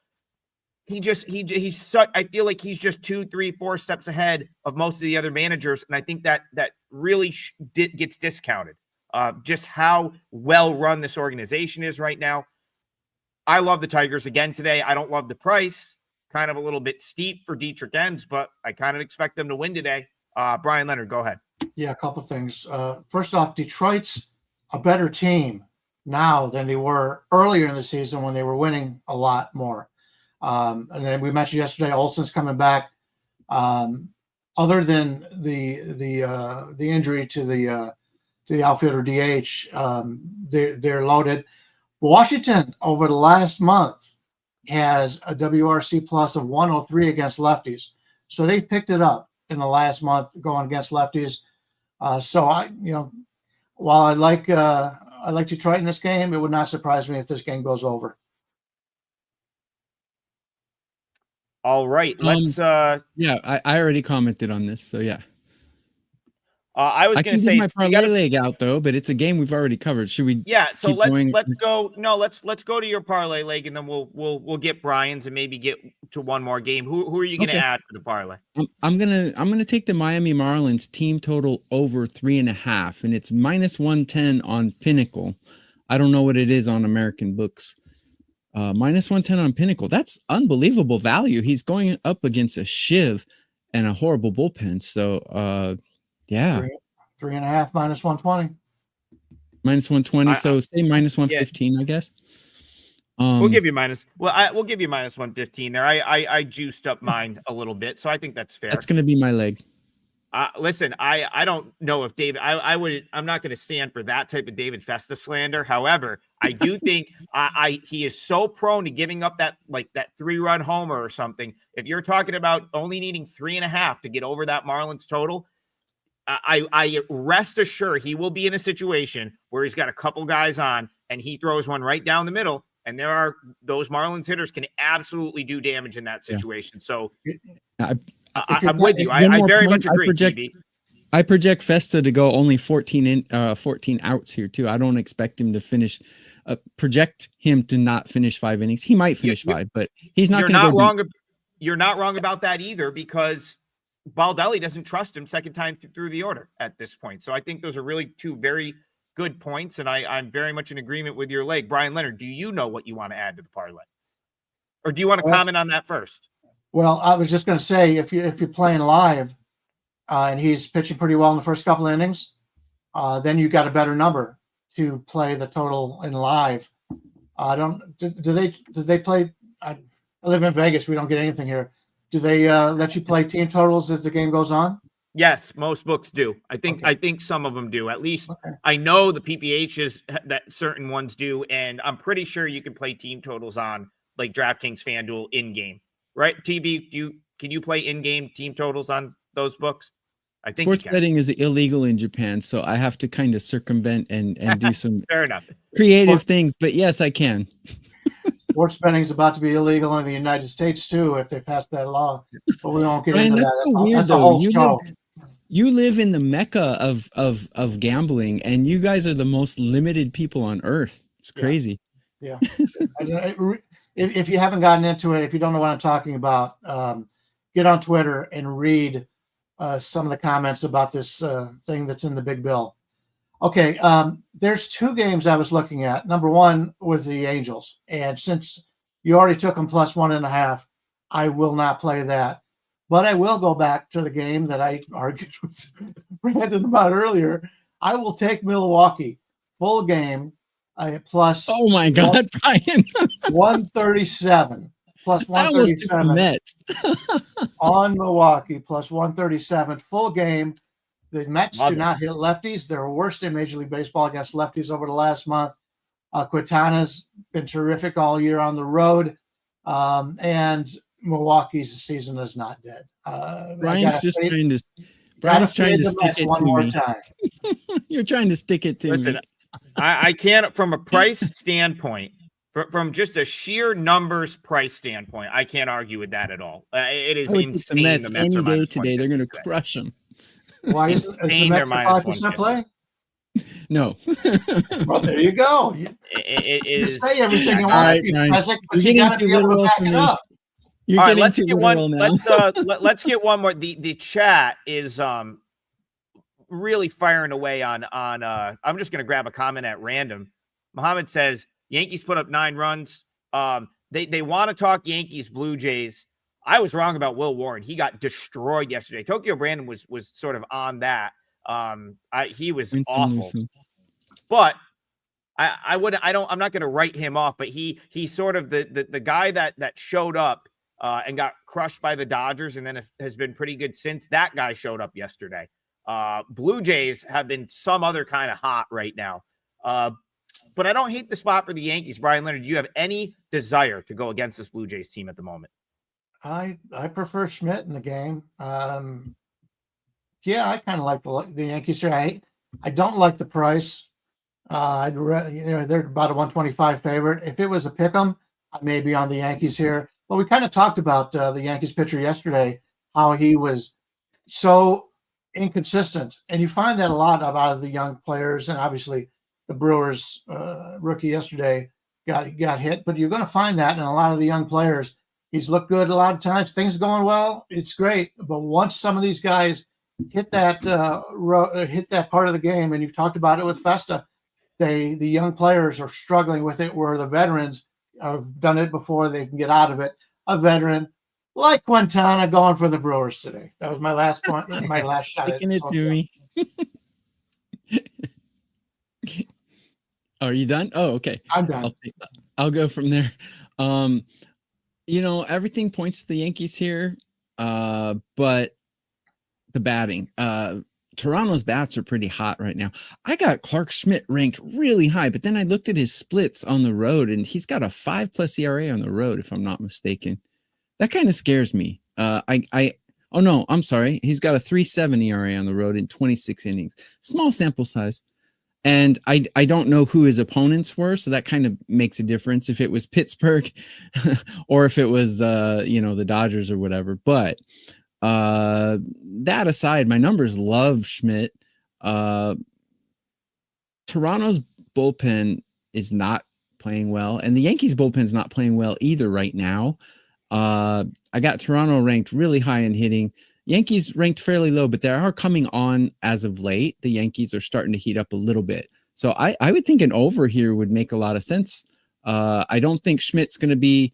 He's such. I feel like he's just 2, 3, 4 steps ahead of most of the other managers, and I think that really gets discounted. Just how well run this organization is right now. I love the Tigers again today. I don't love the price. Kind of a little bit steep for Dietrich Enns, but I kind of expect them to win today. Bryan Leonard, go ahead. Yeah, a couple things. First off, Detroit's a better team now than they were earlier in the season when they were winning a lot more. And then we mentioned yesterday, Olsen's coming back. Other than the injury to the outfielder DH, they're loaded. Washington over the last month has a WRC plus of 103 against lefties, so they picked it up in the last month going against lefties. So while I like Detroit in this game, it would not surprise me if this game goes over. All right, let's. I already commented on this, so yeah. I was going to say my parlay leg out though, but it's a game we've already covered. Should we? Yeah, so let's go. No, let's go to your parlay leg, and then we'll get Bryan's and maybe get to one more game. Who are you going to add for the parlay? I'm gonna take the Miami Marlins team total over 3.5, and it's -110 on Pinnacle. I don't know what it is on American books. -110 on Pinnacle. That's unbelievable value. He's going up against a Shiv and a horrible bullpen. So, yeah. 3.5 -120. -120. So say -115, I guess. We'll give you we'll give you -115 there. I juiced up mine a little bit, so I think that's fair. That's going to be my leg. Listen, I don't know if David, I'm not going to stand for that type of David Festa slander. However, I do think he is so prone to giving up that 3-run homer or something. If you're talking about only needing 3.5 to get over that Marlins total, I rest assured he will be in a situation where he's got a couple guys on and he throws one right down the middle. And those Marlins hitters can absolutely do damage in that situation. So I'm with you. I very much agree. I project Festa to go only 14 outs here too. I don't expect him to finish. Project him to not finish 5 innings. He might finish 5, but he's not going to go deep. You're not wrong about that either, because Baldelli doesn't trust him second time through the order at this point. So I think those are really two very good points, and I'm very much in agreement with your leg. Bryan Leonard, do you know what you want to add to the parlay? Or do you want to comment on that first? Well, I was just going to say, if you're playing live and he's pitching pretty well in the first couple of innings, then you got a better number to play the total in live. Do they play? I live in Vegas. We don't get anything here. Do they let you play team totals as the game goes on? Yes, most books do. I think Okay. I think some of them do. At least Okay. I know the PPHs that certain ones do, and I'm pretty sure you can play team totals on like DraftKings, FanDuel in game, right? TB, can you play in game team totals on those books? I think Sports you can. betting is illegal in Japan, so I have to kind of circumvent and do some Fair enough. creative things. But yes, I can. Sports betting is about to be illegal in the United States too if they pass that law. But we won't get Bryan, into that's that. so weird That's a though. whole show. You live in the mecca of gambling, and you guys are the most limited people on earth. It's crazy. Yeah. If you haven't gotten into it, if you don't know what I'm talking about, get on Twitter and read some of the comments about this thing that's in the big bill. Okay, there's two games I was looking at. Number one was the Angels, and since you already took them plus 1.5, I will not play that. But I will go back to the game that I argued with Brandon about earlier. I will take Milwaukee full game plus. Oh my God, Bryan! 137 plus I almost took the 137 Mets. on Milwaukee plus 137 full game. The Mets Love do it. not hit lefties. They're worst in Major League Baseball against lefties over the last month. Quintana's been terrific all year on the road. And Milwaukee's season is not dead. Brian's just trying to. Brian's trying to stick it one to more me. time. You're trying to stick it to Listen, me. I can't, from a price standpoint, from just a sheer numbers price standpoint, I can't argue with that at all. It is I would take the insane. Mets The Mets any are day minus today. They're going to 150. crush them. Why is the Insane, they're Mets a minus 5% 150. play? No. Well, there you go. It You is. say everything you All want right, to be Ryan. present, but You're you got getting to too be able to literal back for it me. up. You're All right, getting let's too get literal one. now. Let's get one more. The chat is really firing away on I'm just gonna grab a comment at random. Muhammad says Yankees put up 9 runs. They want to talk Yankees Blue Jays. I was wrong about Will Warren. He got destroyed yesterday. Tokyo Brandon was sort of on that. He was awful. But I'm not gonna write him off, but he's sort of the guy that showed up and got crushed by the Dodgers and then has been pretty good since. That guy showed up yesterday. Blue Jays have been some other kind of hot right now. But I don't hate the spot for the Yankees. Bryan Leonard, do you have any desire to go against this Blue Jays team at the moment? I prefer Schmidt in the game. Yeah, I kind of like the Yankees here. I don't like the price. They're about a 125 favorite. If it was a pick 'em, I may be on the Yankees here. But we kind of talked about the Yankees pitcher yesterday, how he was so inconsistent, and you find that a lot out of the young players, and obviously the Brewers rookie yesterday got hit. But you're going to find that in a lot of the young players. He's looked good a lot of times. Things going well. It's great. But once some of these guys hit that part of the game, and you've talked about it with Festa, the young players are struggling with it, where the veterans have done it before. They can get out of it. A veteran like Quintana going for the Brewers today. That was my last point. My last shot. Taking it to me. Are you done? Oh, okay. I'm done. I'll go from there. Everything points to the Yankees here, but the batting. Toronto's bats are pretty hot right now. I got Clark Schmidt ranked really high, but then I looked at his splits on the road, and he's got a 5+ ERA on the road, if I'm not mistaken. That kind of scares me. Oh no, I'm sorry. He's got a 3.7 ERA on the road in 26 innings. Small sample size. And I don't know who his opponents were, so that kind of makes a difference if it was Pittsburgh or if it was the Dodgers or whatever. But that aside, my numbers love Schmidt. Toronto's bullpen is not playing well, and the Yankees bullpen is not playing well either right now. I got Toronto ranked really high in hitting. Yankees ranked fairly low, but they are coming on as of late. The Yankees are starting to heat up a little bit. So I would think an over here would make a lot of sense. I don't think Schmidt's going to be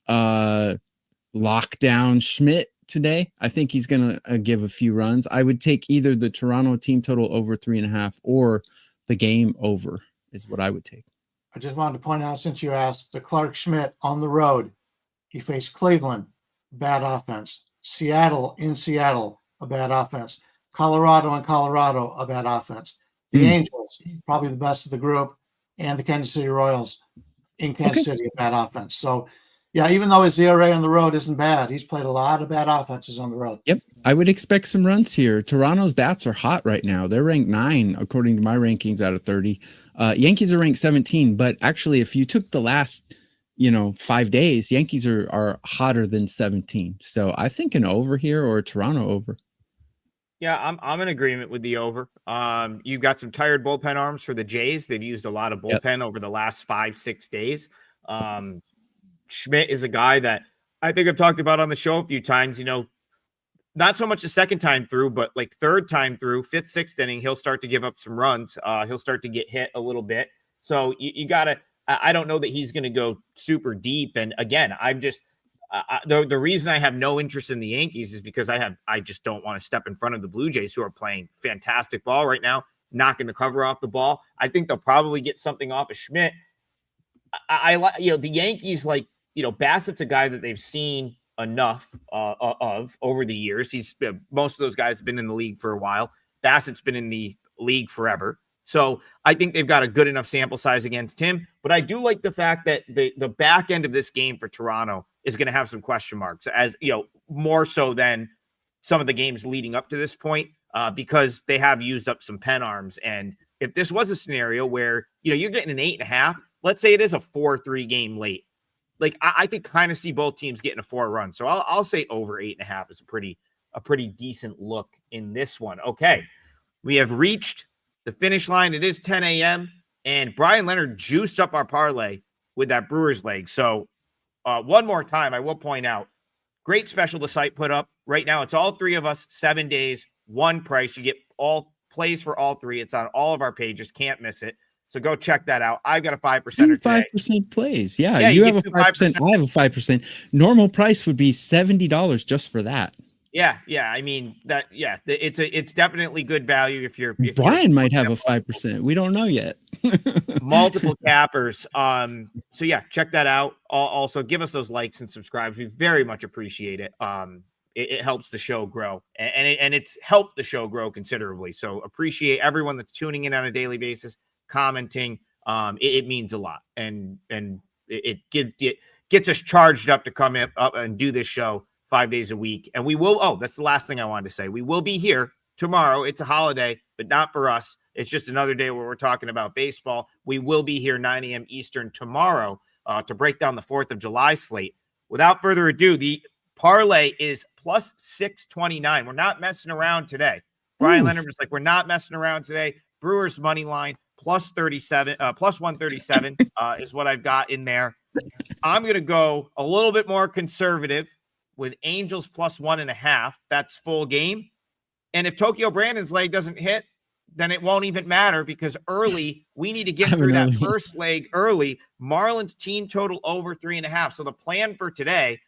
lockdown Schmidt today. I think he's going to give a few runs. I would take either the Toronto team total over 3.5 or the game over is what I would take. I just wanted to point out, since you asked, the Clark Schmidt on the road, he faced Cleveland, bad offense. Seattle, a bad offense. Colorado a bad offense. The Angels, probably the best of the group, and the Kansas City Royals in Kansas City, a bad offense. So, yeah, even though his ERA on the road isn't bad, he's played a lot of bad offenses on the road. Yep. I would expect some runs here. Toronto's bats are hot right now. They're ranked 9, according to my rankings out of 30. Yankees are ranked 17, but actually, if you took the last, 5 days, Yankees are hotter than 17. So I think an over here or a Toronto over. Yeah, I'm in agreement with the over. You've got some tired bullpen arms for the Jays. They've used a lot of bullpen over the last 5-6 days. Schmidt is a guy that I think I've talked about on the show a few times. Not so much the second time through, but like third time through, 5th, 6th inning, he'll start to give up some runs. He'll start to get hit a little bit. So you got to. I don't know that he's going to go super deep. And again, I'm just. The reason I have no interest in the Yankees is because I just don't want to step in front of the Blue Jays, who are playing fantastic ball right now, knocking the cover off the ball. I think they'll probably get something off of Schmidt. I like, the Yankees, Bassett's a guy that they've seen enough of over the years. Most of those guys have been in the league for a while. Bassett's been in the league forever. So I think they've got a good enough sample size against him. But I do like the fact that the back end of this game for Toronto is going to have some question marks, as more so than some of the games leading up to this point, because they have used up some pen arms. And if this was a scenario where you're getting an 8.5, let's say it is a 4-3 game late, I could kind of see both teams getting a 4 run. So I'll say over 8.5 is a pretty decent look in this one. Okay, we have reached the finish line. It is 10 a.m. and Bryan Leonard juiced up our parlay with that Brewers leg. So one more time, I will point out, great special the site put up. Right now, it's all 3 of us, 7 days, one price. You get all plays for all 3. It's on all of our pages. Can't miss it. So go check that out. I've got a 5% today. 5% plays. Yeah, you have a 5%. I have a 5%. Normal price would be $70 just for that. Yeah. I mean that. Yeah, it's definitely good value if you're. Brian might have a 5%. We don't know yet. Multiple cappers. So yeah, check that out. Also, give us those likes and subscribes. We very much appreciate it. It helps the show grow, and it's helped the show grow considerably. So appreciate everyone that's tuning in on a daily basis, commenting. It means a lot, and it gets us charged up to come up and do this show 5 days a week. And we will. Oh, that's the last thing I wanted to say. We will be here tomorrow. It's a holiday, but not for us. It's just another day where we're talking about baseball. We will be here 9 a.m. Eastern tomorrow to break down the 4th of July slate. Without further ado, the parlay is plus 629. We're not messing around today. Bryan Leonard was like, we're not messing around today. Brewers money line plus 137 is what I've got in there. I'm going to go a little bit more conservative with Angels plus 1.5. That's full game. And if Tokyo Brandon's leg doesn't hit, then it won't even matter, because early, we need to get through that first leg early. Marlins team total over 3.5. So the plan for today,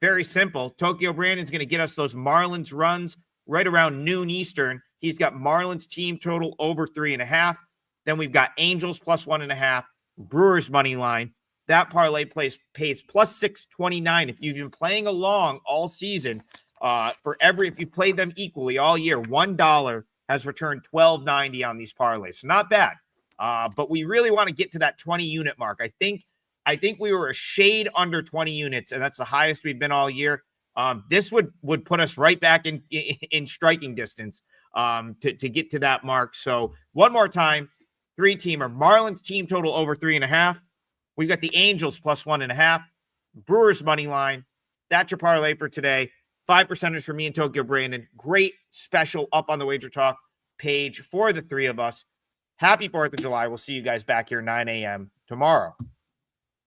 very simple. Tokyo Brandon's going to get us those Marlins runs right around noon Eastern. He's got Marlins team total over 3.5. Then we've got Angels plus 1.5, Brewers money line. That parlay pays plus 629. If you've been playing along all season, if you played them equally all year, $1 has returned $12.90 on these parlays. So not bad. But we really want to get to that 20 unit mark. I think we were a shade under 20 units, and that's the highest we've been all year. This would put us right back in striking distance to get to that mark. So one more time, 3-teamer, Marlins team total over 3.5. We've got the Angels plus 1.5, Brewers money line. That's your parlay for today. 5%ers for me and Tokyo Brandon. Great special up on the WagerTalk page for the 3 of us. Happy 4th of July. We'll see you guys back here 9 a.m. tomorrow.